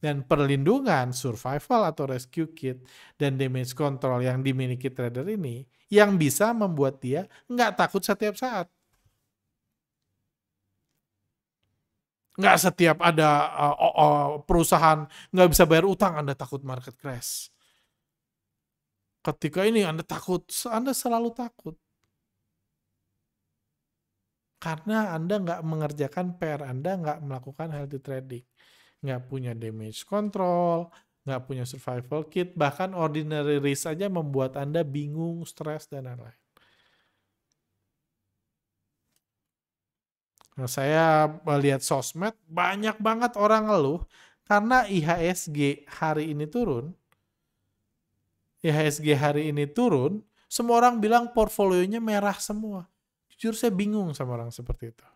Dan perlindungan survival atau rescue kit dan damage control yang dimiliki trader ini yang bisa membuat dia nggak takut setiap saat. Nggak setiap ada perusahaan nggak bisa bayar utang, Anda takut market crash. Ketika ini Anda takut, Anda selalu takut. Karena Anda nggak mengerjakan PR Anda, nggak melakukan healthy trading. Nggak punya damage control, nggak punya survival kit, bahkan ordinary risk saja membuat Anda bingung, stres, dan lain-lain. Nah, saya melihat sosmed, banyak banget orang ngeluh karena IHSG hari ini turun. IHSG hari ini turun, semua orang bilang portfolionya merah semua. Jujur saya bingung sama orang seperti itu.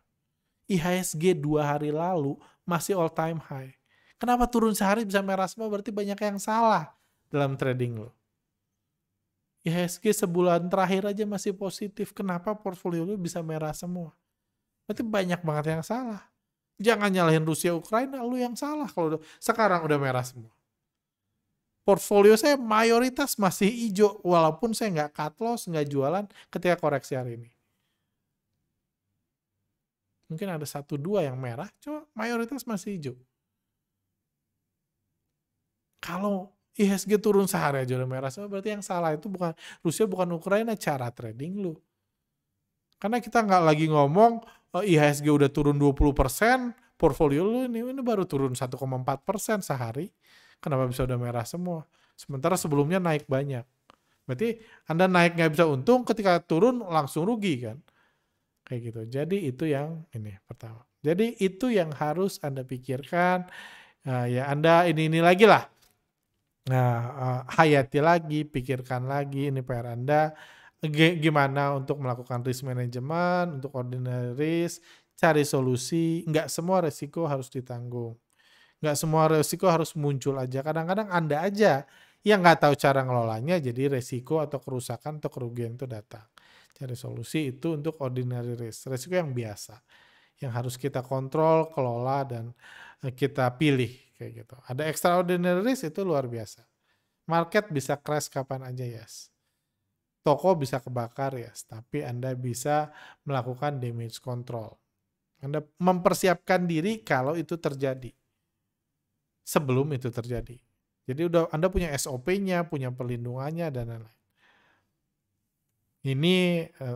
IHSG 2 hari lalu masih all time high. Kenapa turun sehari bisa merah semua? Berarti banyak yang salah dalam trading lo. IHSG sebulan terakhir aja masih positif. Kenapa portfolio lo bisa merah semua? Berarti banyak banget yang salah. Jangan nyalahin Rusia Ukraina, lu yang salah kalau sekarang udah merah semua. Portfolio saya mayoritas masih hijau, walaupun saya nggak cut loss, nggak jualan ketika koreksi hari ini. Mungkin ada 1-2 yang merah, cuma mayoritas masih hijau. Kalau IHSG turun sehari aja udah merah semua, berarti yang salah itu bukan Rusia, bukan Ukraina, cara trading lu. Karena kita nggak lagi ngomong IHSG udah turun 20%, portfolio lu ini baru turun 1,4% sehari. Kenapa bisa udah merah semua? Sementara sebelumnya naik banyak. Berarti Anda naik nggak bisa untung, ketika turun langsung rugi kan? Kayak gitu. Jadi itu yang ini pertama. Jadi itu yang harus Anda pikirkan. Ya Anda ini lagi lah. Hayati lagi, pikirkan lagi ini PR Anda. Gimana untuk melakukan risk management, untuk ordinary risk, cari solusi. Nggak semua resiko harus ditanggung. Nggak semua resiko harus muncul aja. Kadang-kadang Anda aja yang nggak tahu cara ngelolanya, jadi resiko atau kerusakan atau kerugian itu datang. Cari solusi itu untuk ordinary risk, resiko yang biasa, yang harus kita kontrol, kelola, dan kita pilih kayak gitu. Ada extraordinary risk itu luar biasa. Market bisa crash kapan aja, yes. Toko bisa kebakar, yes. Tapi Anda bisa melakukan damage control. Anda mempersiapkan diri kalau itu terjadi. Sebelum itu terjadi. Jadi udah Anda punya SOP-nya, punya perlindungannya, dan lain-lain. Ini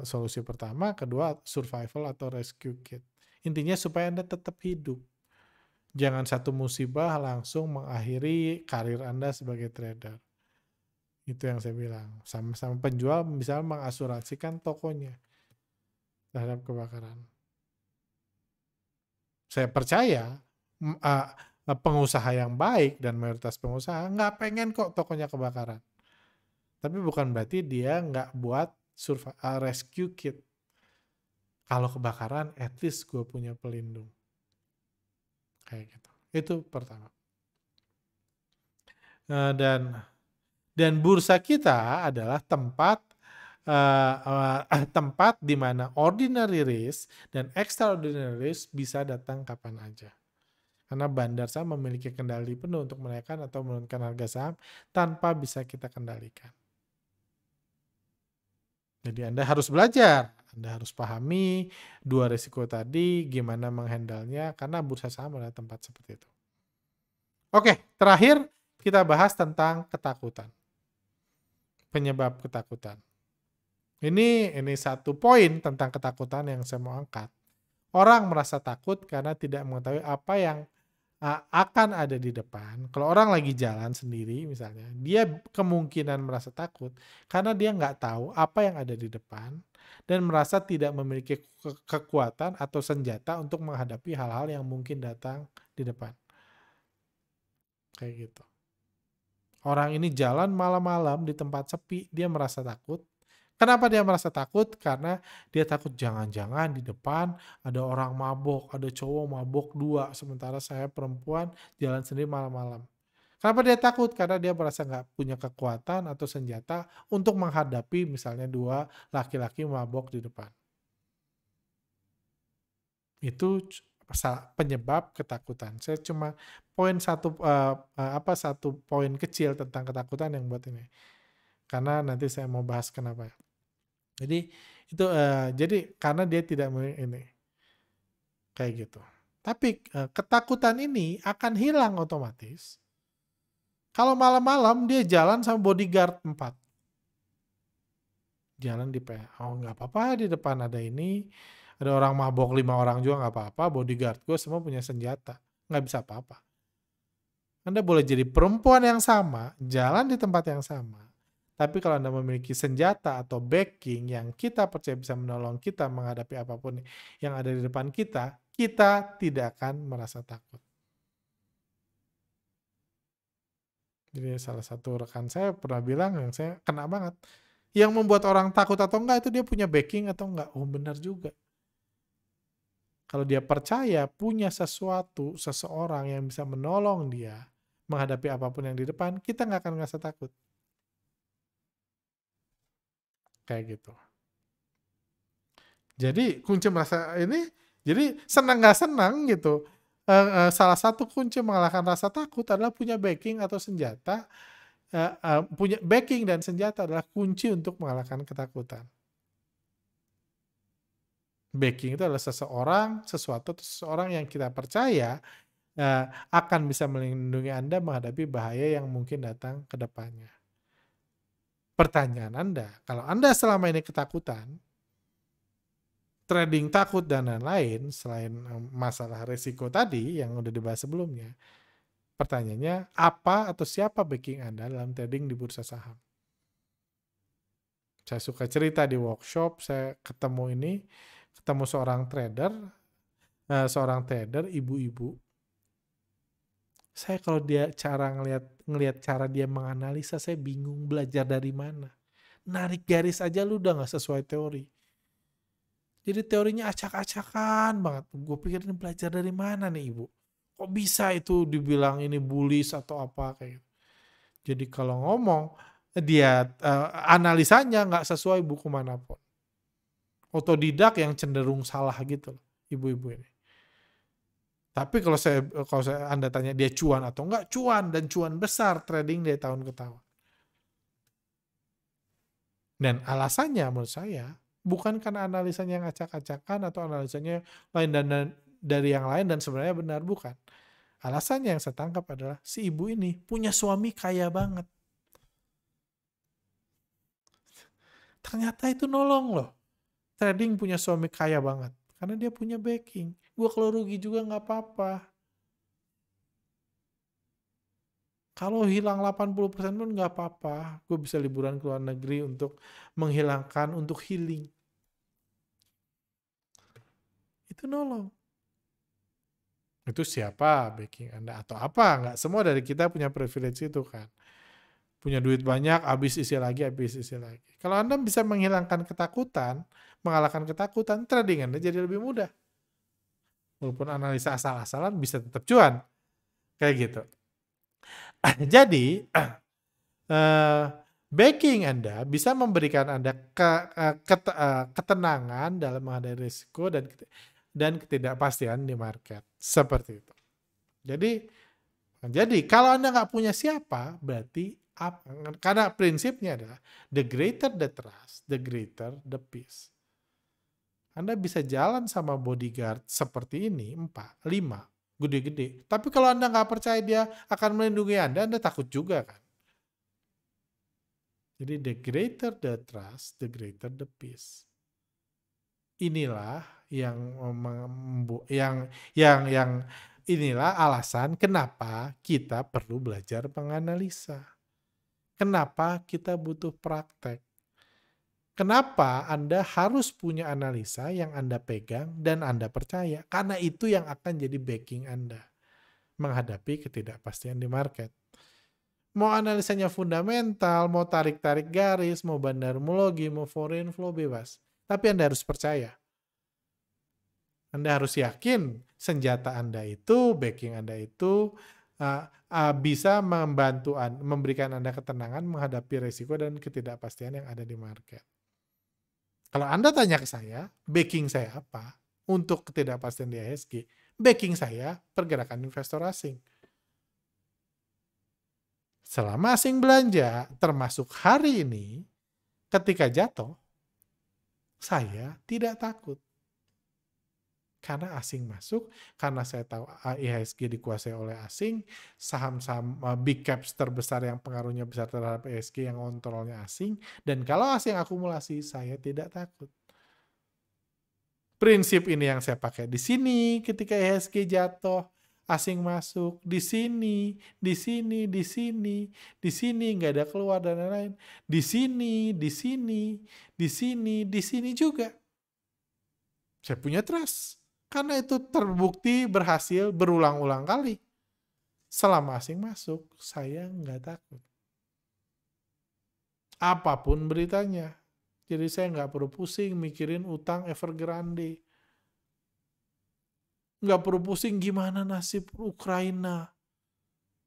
solusi pertama. Kedua, survival atau rescue kit. Intinya supaya Anda tetap hidup. Jangan satu musibah langsung mengakhiri karir Anda sebagai trader. Itu yang saya bilang. Sama-sama penjual misalnya mengasuransikan tokonya terhadap kebakaran. Saya percaya pengusaha yang baik dan mayoritas pengusaha nggak pengen kok tokonya kebakaran. Tapi bukan berarti dia nggak buat rescue kit. Kalau kebakaran, at least gue punya pelindung. Kayak gitu. Itu pertama. Dan bursa kita adalah tempat tempat di mana ordinary risk dan extraordinary risk bisa datang kapan aja. Karena bandar saham memiliki kendali penuh untuk menaikkan atau menurunkan harga saham tanpa bisa kita kendalikan. Jadi Anda harus belajar, Anda harus pahami dua risiko tadi, gimana menghandle-nya, karena bursa saham adalah tempat seperti itu. Oke, terakhir kita bahas tentang ketakutan. Penyebab ketakutan. Ini satu poin tentang ketakutan yang saya mau angkat. Orang merasa takut karena tidak mengetahui apa yang akan ada di depan. Kalau orang lagi jalan sendiri misalnya, dia kemungkinan merasa takut karena dia nggak tahu apa yang ada di depan dan merasa tidak memiliki kekuatan atau senjata untuk menghadapi hal-hal yang mungkin datang di depan. Kayak gitu. Orang ini jalan malam-malam di tempat sepi, dia merasa takut. Kenapa dia merasa takut? Karena dia takut jangan-jangan di depan ada orang mabok, ada cowok mabok 2, sementara saya perempuan jalan sendiri malam-malam. Kenapa dia takut? Karena dia merasa nggak punya kekuatan atau senjata untuk menghadapi misalnya 2 laki-laki mabok di depan. Itu penyebab ketakutan. Saya cuma satu poin kecil tentang ketakutan yang buat ini. Karena nanti saya mau bahas kenapa. Jadi itu jadi karena dia tidak ini kayak gitu. Tapi ketakutan ini akan hilang otomatis kalau malam-malam dia jalan sama bodyguard 4. Jalan di oh nggak apa-apa di depan ada ini, ada orang mabok 5 orang juga nggak apa-apa, bodyguard gue semua punya senjata, nggak bisa apa-apa. Anda boleh jadi perempuan yang sama, jalan di tempat yang sama, tapi kalau Anda memiliki senjata atau backing yang kita percaya bisa menolong kita menghadapi apapun yang ada di depan kita, kita tidak akan merasa takut. Jadi salah satu rekan saya pernah bilang yang saya kena banget. Yang membuat orang takut atau enggak itu dia punya backing atau enggak. Oh benar juga. Kalau dia percaya punya sesuatu, seseorang yang bisa menolong dia menghadapi apapun yang di depan, kita nggak akan ngerasa takut. Kayak gitu. Jadi kunci merasa ini, jadi senang nggak senang gitu. Salah satu kunci mengalahkan rasa takut adalah punya backing atau senjata. Punya backing dan senjata adalah kunci untuk mengalahkan ketakutan. Backing itu adalah sesuatu atau seseorang yang kita percaya akan bisa melindungi Anda menghadapi bahaya yang mungkin datang ke depannya. Pertanyaan Anda, kalau Anda selama ini ketakutan, trading takut dan lain-lain, selain masalah resiko tadi yang udah dibahas sebelumnya, pertanyaannya apa atau siapa backing Anda dalam trading di bursa saham? Saya suka cerita di workshop, saya ketemu seorang trader ibu-ibu. Saya kalau dia ngelihat cara dia menganalisa, saya bingung belajar dari mana. Narik garis aja lu udah nggak sesuai teori. Jadi teorinya acak-acakan banget. Gue pikir ini belajar dari mana nih ibu? Kok bisa itu dibilang ini bullish atau apa kayak gitu. Jadi kalau ngomong dia analisanya nggak sesuai buku manapun. Otodidak yang cenderung salah gitu loh, ibu-ibu ini. Tapi kalau Anda tanya dia cuan atau enggak, cuan dan cuan besar trading dari tahun ke tahun. Dan alasannya menurut saya bukan karena analisanya yang acak-acakan atau analisanya lain dan dari yang lain dan sebenarnya benar, bukan. Alasannya yang saya tangkap adalah si ibu ini punya suami kaya banget. Ternyata itu nolong loh. Trading punya suami kaya banget. Karena dia punya backing. Gue kalau rugi juga nggak apa-apa. Kalau hilang 80% pun nggak apa-apa. Gue bisa liburan ke luar negeri untuk menghilangkan, untuk healing. Itu nolong. Itu siapa backing Anda atau apa? Nggak semua dari kita punya privilege itu kan. Punya duit banyak, habis isi lagi, habis isi lagi. Kalau Anda bisa menghilangkan ketakutan, mengalahkan ketakutan, trading Anda jadi lebih mudah. Walaupun analisa asal-asalan bisa tetap cuan. Kayak gitu. Jadi, eh, backing Anda bisa memberikan Anda ketenangan dalam menghadapi risiko dan ketidakpastian di market. Seperti itu. Jadi kalau Anda nggak punya siapa, berarti karena prinsipnya adalah the greater the trust, the greater the peace. Anda bisa jalan sama bodyguard seperti ini, 4, 5, gede-gede. Tapi kalau Anda nggak percaya dia akan melindungi Anda takut juga kan. Jadi the greater the trust, the greater the peace. Inilah inilah alasan kenapa kita perlu belajar menganalisa. Kenapa kita butuh praktek. Kenapa Anda harus punya analisa yang Anda pegang dan Anda percaya? Karena itu yang akan jadi backing Anda menghadapi ketidakpastian di market. Mau analisanya fundamental, mau tarik-tarik garis, mau bandarmologi, mau foreign flow, bebas. Tapi Anda harus percaya. Anda harus yakin senjata Anda itu, backing Anda itu bisa memberikan Anda ketenangan menghadapi risiko dan ketidakpastian yang ada di market. Kalau Anda tanya ke saya, backing saya apa untuk ketidakpastian di IHSG? Backing saya pergerakan investor asing. Selama asing belanja, termasuk hari ini, ketika jatuh, saya tidak takut. Karena asing masuk, karena saya tahu IHSG dikuasai oleh asing, saham-saham big caps terbesar yang pengaruhnya besar terhadap IHSG yang kontrolnya asing, dan kalau asing akumulasi, saya tidak takut. Prinsip ini yang saya pakai di sini ketika IHSG jatuh, asing masuk, di sini, di sini, di sini, di sini, nggak ada keluar dan lain-lain. Di sini, di sini, di sini, di sini juga. Saya punya trust. Karena itu terbukti berhasil berulang-ulang kali. Selama asing masuk, saya nggak takut. Apapun beritanya. Jadi saya nggak perlu pusing mikirin utang Evergrande. Nggak perlu pusing gimana nasib Ukraina.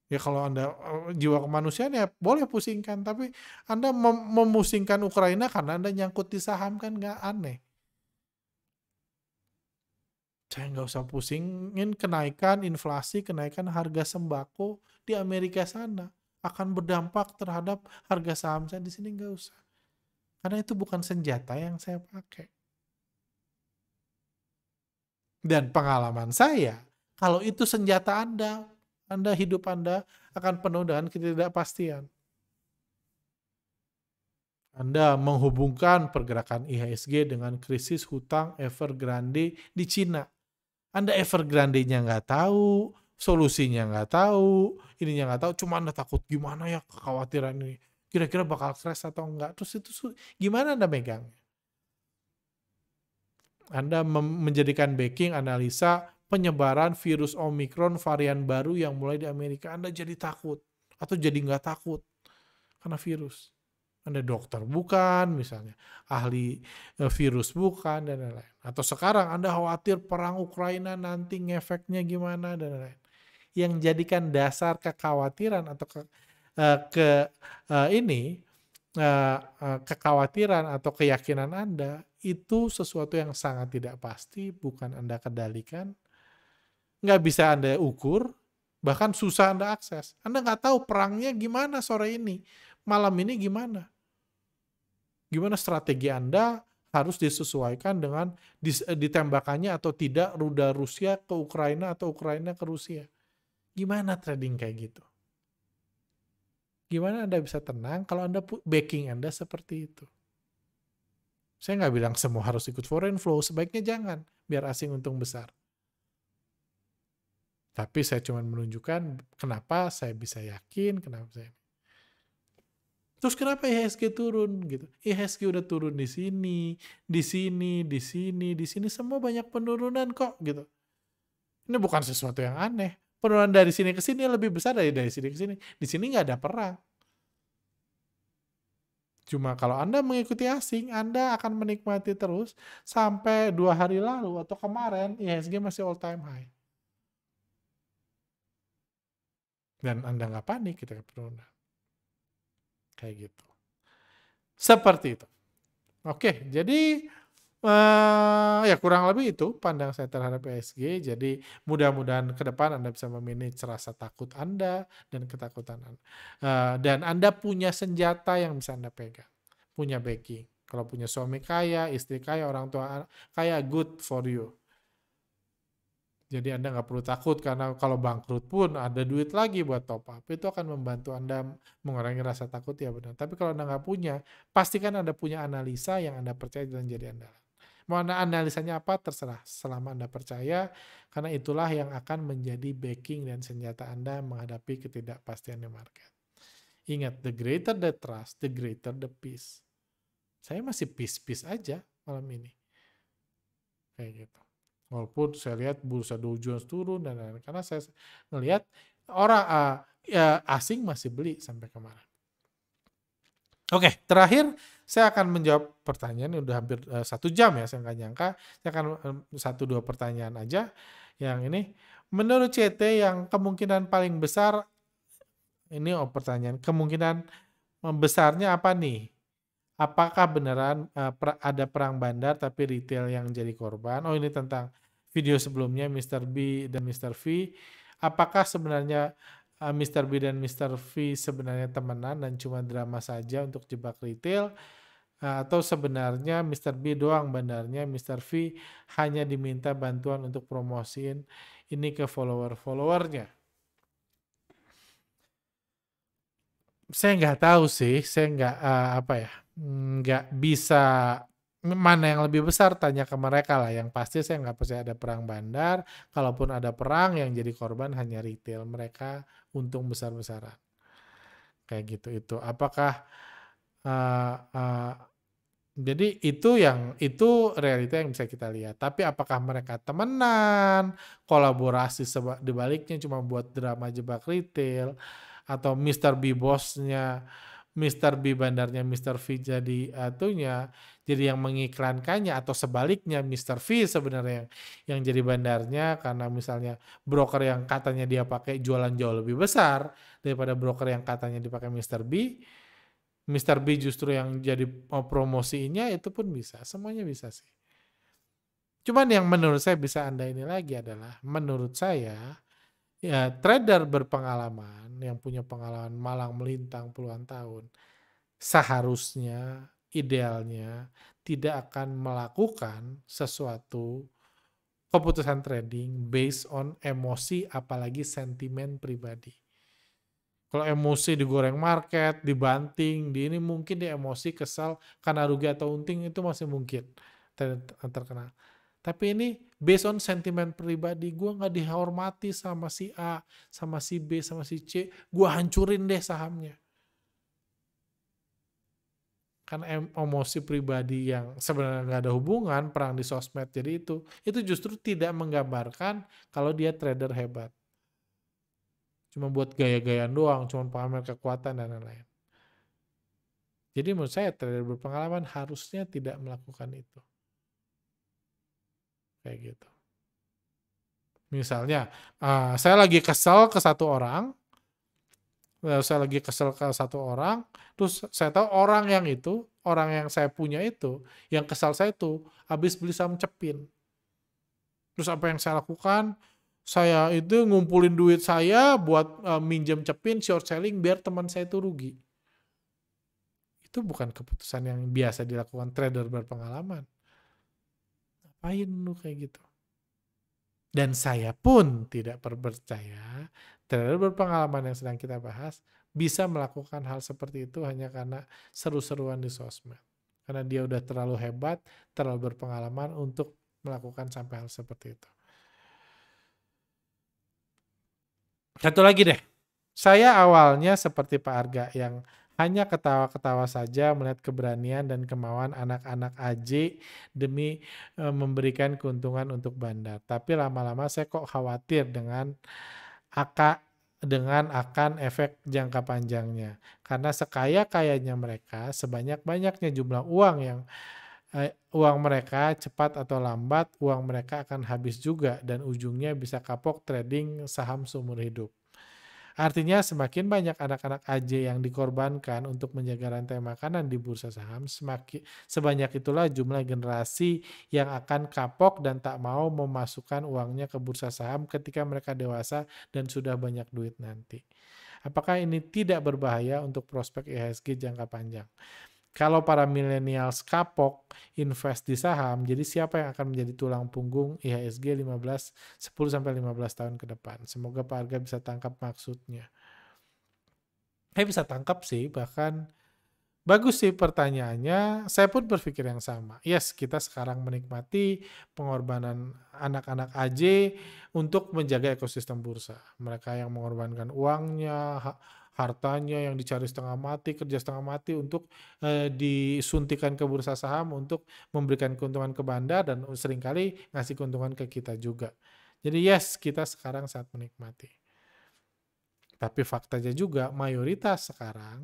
Ya kalau Anda jiwa kemanusiaan ya boleh pusingkan. Tapi Anda memusingkan Ukraina karena Anda nyangkut di saham kan nggak aneh. Saya nggak usah pusingin kenaikan inflasi, kenaikan harga sembako di Amerika sana. Akan berdampak terhadap harga saham saya di sini, nggak usah. Karena itu bukan senjata yang saya pakai. Dan pengalaman saya, kalau itu senjata Anda hidup Anda akan penuh dengan ketidakpastian. Anda menghubungkan pergerakan IHSG dengan krisis hutang Evergrande di Cina. Anda Evergrande-nya nggak tahu, solusinya nggak tahu, ininya nggak tahu, cuma Anda takut gimana ya kekhawatiran ini. Kira-kira bakal crash atau enggak. Terus itu gimana Anda megangnya? Anda menjadikan backing analisa penyebaran virus Omicron varian baru yang mulai di Amerika. Anda jadi takut atau jadi nggak takut karena virus. Anda dokter bukan, misalnya ahli virus bukan, dan lain-lain. Atau sekarang Anda khawatir perang Ukraina nanti ngefeknya gimana, dan lain-lain. Yang jadikan dasar kekhawatiran atau kekhawatiran atau keyakinan Anda itu sesuatu yang sangat tidak pasti, bukan Anda kendalikan, nggak bisa Anda ukur, bahkan susah Anda akses. Anda nggak tahu perangnya gimana sore ini, malam ini gimana. Gimana strategi Anda harus disesuaikan dengan ditembakannya atau tidak rudal Rusia ke Ukraina atau Ukraina ke Rusia. Gimana trading kayak gitu? Gimana Anda bisa tenang kalau Anda backing Anda seperti itu? Saya nggak bilang semua harus ikut foreign flow, sebaiknya jangan, biar asing untung besar. Tapi saya cuma menunjukkan kenapa saya bisa yakin, kenapa saya. Terus kenapa IHSG turun gitu? IHSG udah turun di sini, di sini, di sini, di sini, semua banyak penurunan kok gitu. Ini bukan sesuatu yang aneh. Penurunan dari sini ke sini lebih besar dari sini ke sini. Di sini nggak ada perang. Cuma kalau Anda mengikuti asing, Anda akan menikmati terus sampai 2 hari lalu atau kemarin IHSG masih all time high. Dan Anda nggak panik ketika penurunan. Kayak gitu. Seperti itu. Oke, jadi ya kurang lebih itu pandang saya terhadap IHSG. Jadi mudah-mudahan ke depan Anda bisa memanage rasa takut Anda dan ketakutan Anda. Dan Anda punya senjata yang bisa Anda pegang. Punya backing. Kalau punya suami kaya, istri kaya, orang tua kaya, good for you. Jadi Anda nggak perlu takut karena kalau bangkrut pun ada duit lagi buat top up. Itu akan membantu Anda mengurangi rasa takut, ya benar. Tapi kalau Anda nggak punya, pastikan Anda punya analisa yang Anda percaya dan jadi andalan. Mau analisanya apa terserah selama Anda percaya, karena itulah yang akan menjadi backing dan senjata Anda menghadapi ketidakpastian di market. Ingat, the greater the trust, the greater the peace. Saya masih peace-peace aja malam ini. Kayak gitu. Walaupun saya lihat bursa Dow Jones turun dan lain-lain. Karena saya ngelihat orang asing masih beli sampai kemarin. Oke, terakhir saya akan menjawab pertanyaan. Ini udah hampir 1 jam ya, saya nggak nyangka. Saya akan 1-2 pertanyaan aja. Yang ini, menurut CT yang kemungkinan paling besar, ini pertanyaan, kemungkinan besarnya apa nih? Apakah beneran ada perang bandar tapi retail yang jadi korban? Oh, ini tentang video sebelumnya Mr. B dan Mr. V. Apakah sebenarnya Mr. B dan Mr. V sebenarnya temenan dan cuma drama saja untuk jebak retail? Atau sebenarnya Mr. B doang bandarnya, Mr. V hanya diminta bantuan untuk promosiin ini ke follower-followernya? Saya nggak tahu sih, saya nggak nggak bisa mana yang lebih besar, tanya ke mereka lah. Yang pasti saya nggak percaya ada perang bandar. Kalaupun ada perang, yang jadi korban hanya retail. Mereka untung besar-besaran. Kayak gitu itu. Apakah uh, uh, jadi itu realita yang bisa kita lihat. Tapi apakah mereka temenan, kolaborasi di baliknya cuma buat drama jebak retail, atau Mr. B bosnya, Mr. B bandarnya Mr. V jadi yang mengiklankannya, atau sebaliknya Mr. V sebenarnya yang jadi bandarnya karena misalnya broker yang katanya dia pakai jualan jauh lebih besar daripada broker yang katanya dipakai Mr. B. Mr. B justru yang jadi promosinya, itu pun bisa. Semuanya bisa sih. Cuman yang menurut saya bisa Anda ini lagi adalah, menurut saya, ya trader berpengalaman, yang punya pengalaman malang melintang puluhan tahun, seharusnya, idealnya, tidak akan melakukan sesuatu keputusan trading based on emosi, apalagi sentimen pribadi. Kalau emosi digoreng market, dibanting, di ini mungkin dia emosi, kesal, karena rugi atau untung itu masih mungkin terkenal. Tapi ini based on sentimen pribadi, gue nggak dihormati sama si A, sama si B, sama si C, gue hancurin deh sahamnya. Karena emosi pribadi yang sebenarnya nggak ada hubungan, perang di sosmed, jadi itu justru tidak menggambarkan kalau dia trader hebat. Cuma buat gaya-gayaan doang, cuma pamer kekuatan dan lain-lain. Jadi menurut saya trader berpengalaman harusnya tidak melakukan itu. Kayak gitu. Misalnya, saya lagi kesel ke satu orang, terus saya tahu orang yang saya punya itu, yang kesal saya itu, habis beli saham Cepin. Terus apa yang saya lakukan? Saya itu ngumpulin duit saya buat minjem Cepin, short selling, biar teman saya itu rugi. Itu bukan keputusan yang biasa dilakukan trader berpengalaman. Ngapain lu kayak gitu? Dan saya pun tidak percaya trader berpengalaman yang sedang kita bahas bisa melakukan hal seperti itu hanya karena seru-seruan di sosmed. Karena dia udah terlalu hebat, terlalu berpengalaman untuk melakukan sampai hal seperti itu. Satu lagi deh, saya awalnya seperti Pak Arga yang hanya ketawa-ketawa saja melihat keberanian dan kemauan anak-anak AJ demi memberikan keuntungan untuk bandar. Tapi lama-lama saya kok khawatir dengan dengan akan efek jangka panjangnya. Karena sekaya-kayanya mereka, sebanyak-banyaknya jumlah uang mereka cepat atau lambat, uang mereka akan habis juga dan ujungnya bisa kapok trading saham seumur hidup. Artinya semakin banyak anak-anak AJ yang dikorbankan untuk menjaga rantai makanan di bursa saham, sebanyak itulah jumlah generasi yang akan kapok dan tak mau memasukkan uangnya ke bursa saham ketika mereka dewasa dan sudah banyak duit nanti. Apakah ini tidak berbahaya untuk prospek IHSG jangka panjang? Kalau para milenials kapok invest di saham, jadi siapa yang akan menjadi tulang punggung IHSG 10-15 tahun ke depan? Semoga Pak Arga bisa tangkap maksudnya. Saya bisa tangkap sih, bahkan bagus sih pertanyaannya. Saya pun berpikir yang sama. Yes, kita sekarang menikmati pengorbanan anak-anak AJ untuk menjaga ekosistem bursa. Mereka yang mengorbankan uangnya, hartanya yang dicari setengah mati, kerja setengah mati untuk disuntikan ke bursa saham untuk memberikan keuntungan ke bandar dan seringkali ngasih keuntungan ke kita juga. Jadi yes, kita sekarang saat menikmati. Tapi faktanya juga mayoritas sekarang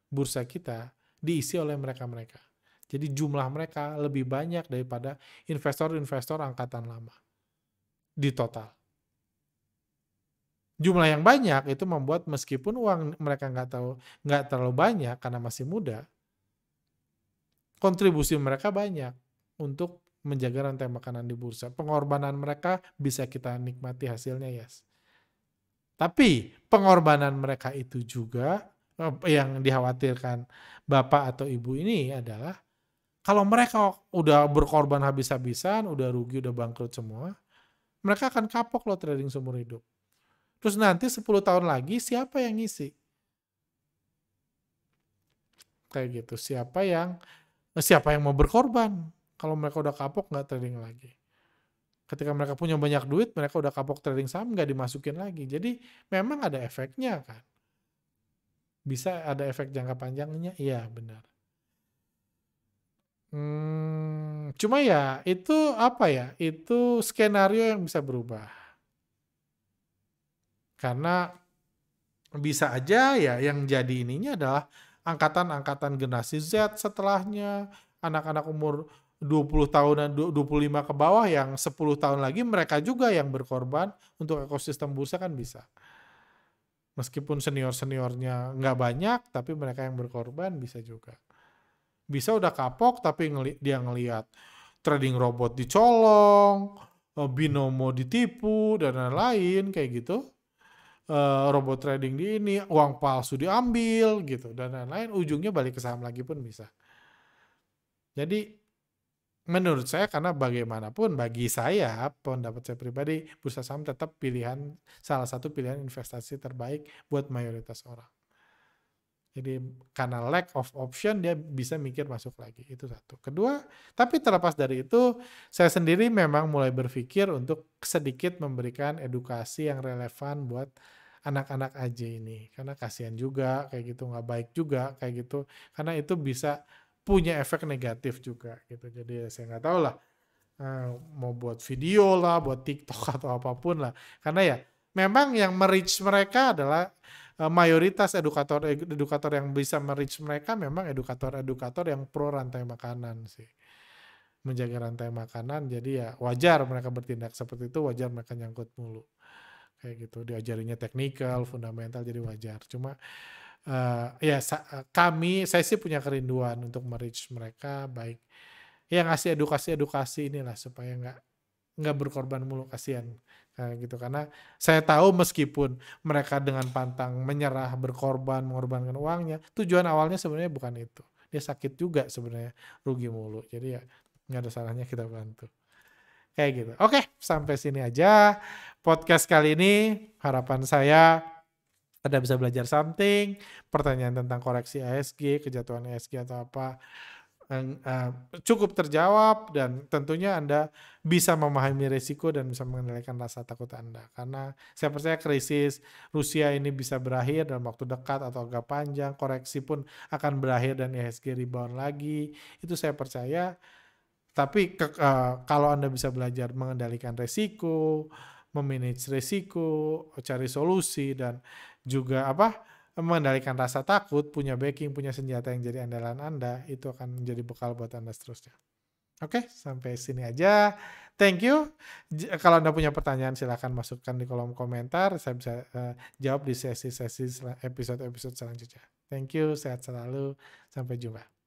bursa kita diisi oleh mereka-mereka. Jadi jumlah mereka lebih banyak daripada investor-investor angkatan lama di total. Jumlah yang banyak itu membuat meskipun uang mereka nggak terlalu banyak karena masih muda, kontribusi mereka banyak untuk menjaga rantai makanan di bursa. Pengorbanan mereka bisa kita nikmati hasilnya, yes. Tapi pengorbanan mereka itu juga yang dikhawatirkan bapak atau ibu ini adalah kalau mereka udah berkorban habis-habisan, udah rugi, udah bangkrut semua, mereka akan kapok loh trading seumur hidup. Terus nanti 10 tahun lagi siapa yang ngisi? Kayak gitu. Siapa yang mau berkorban? Kalau mereka udah kapok nggak trading lagi. Ketika mereka punya banyak duit, mereka udah kapok trading saham nggak dimasukin lagi. Jadi memang ada efeknya kan. Bisa ada efek jangka panjangnya? Iya benar. Cuma ya itu apa ya? Itu skenario yang bisa berubah. Karena bisa aja ya yang jadi ininya adalah angkatan-angkatan generasi Z setelahnya, anak-anak umur 20 tahunan, 25 ke bawah yang 10 tahun lagi mereka juga yang berkorban untuk ekosistem bursa kan bisa. Meskipun senior-seniornya nggak banyak, tapi mereka yang berkorban bisa juga. Bisa udah kapok tapi dia ngelihat trading robot dicolong, binomo ditipu, dan lain-lain kayak gitu. Robot trading di ini, uang palsu diambil gitu, dan lain-lain, ujungnya balik ke saham lagi pun bisa. Jadi menurut saya karena bagaimanapun bagi saya, pendapat saya pribadi, bursa saham tetap salah satu pilihan investasi terbaik buat mayoritas orang. Jadi karena lack of option dia bisa mikir masuk lagi, itu satu. Kedua, tapi terlepas dari itu, saya sendiri memang mulai berpikir untuk sedikit memberikan edukasi yang relevan buat anak-anak AJ ini. Karena kasihan juga kayak gitu, nggak baik juga kayak gitu. Karena itu bisa punya efek negatif juga gitu. Jadi saya nggak tahu lah, mau buat video lah, buat TikTok atau apapun lah. Karena ya memang yang merich mereka adalah mayoritas edukator yang bisa merich mereka memang edukator yang pro rantai makanan sih. Menjaga rantai makanan, jadi ya wajar mereka bertindak seperti itu, wajar mereka nyangkut mulu. Kayak gitu, diajarinya teknikal, fundamental, jadi wajar. Cuma saya sih punya kerinduan untuk merich mereka baik. Ya ngasih edukasi inilah supaya nggak berkorban mulu, kasihan gitu. Karena saya tahu meskipun mereka dengan pantang menyerah, berkorban, mengorbankan uangnya, tujuan awalnya sebenarnya bukan itu. Dia sakit juga sebenarnya, rugi mulu. Jadi ya nggak ada salahnya kita bantu. Kayak gitu. Oke, sampai sini aja podcast kali ini. Harapan saya Anda bisa belajar something, pertanyaan tentang koreksi IHSG, kejatuhan IHSG atau apa, cukup terjawab, dan tentunya Anda bisa memahami risiko dan bisa mengendalikan rasa takut Anda. Karena saya percaya krisis Rusia ini bisa berakhir dalam waktu dekat atau agak panjang, koreksi pun akan berakhir dan IHSG rebound lagi, itu saya percaya. Tapi kalau Anda bisa belajar mengendalikan risiko, memanage risiko, cari solusi, dan juga apa, mengendalikan rasa takut, punya backing, punya senjata yang jadi andalan Anda, itu akan menjadi bekal buat Anda seterusnya. Oke, sampai sini aja. Thank you. Kalau Anda punya pertanyaan silahkan masukkan di kolom komentar. Saya bisa jawab di sesi-sesi episode-episode selanjutnya. Thank you, sehat selalu. Sampai jumpa.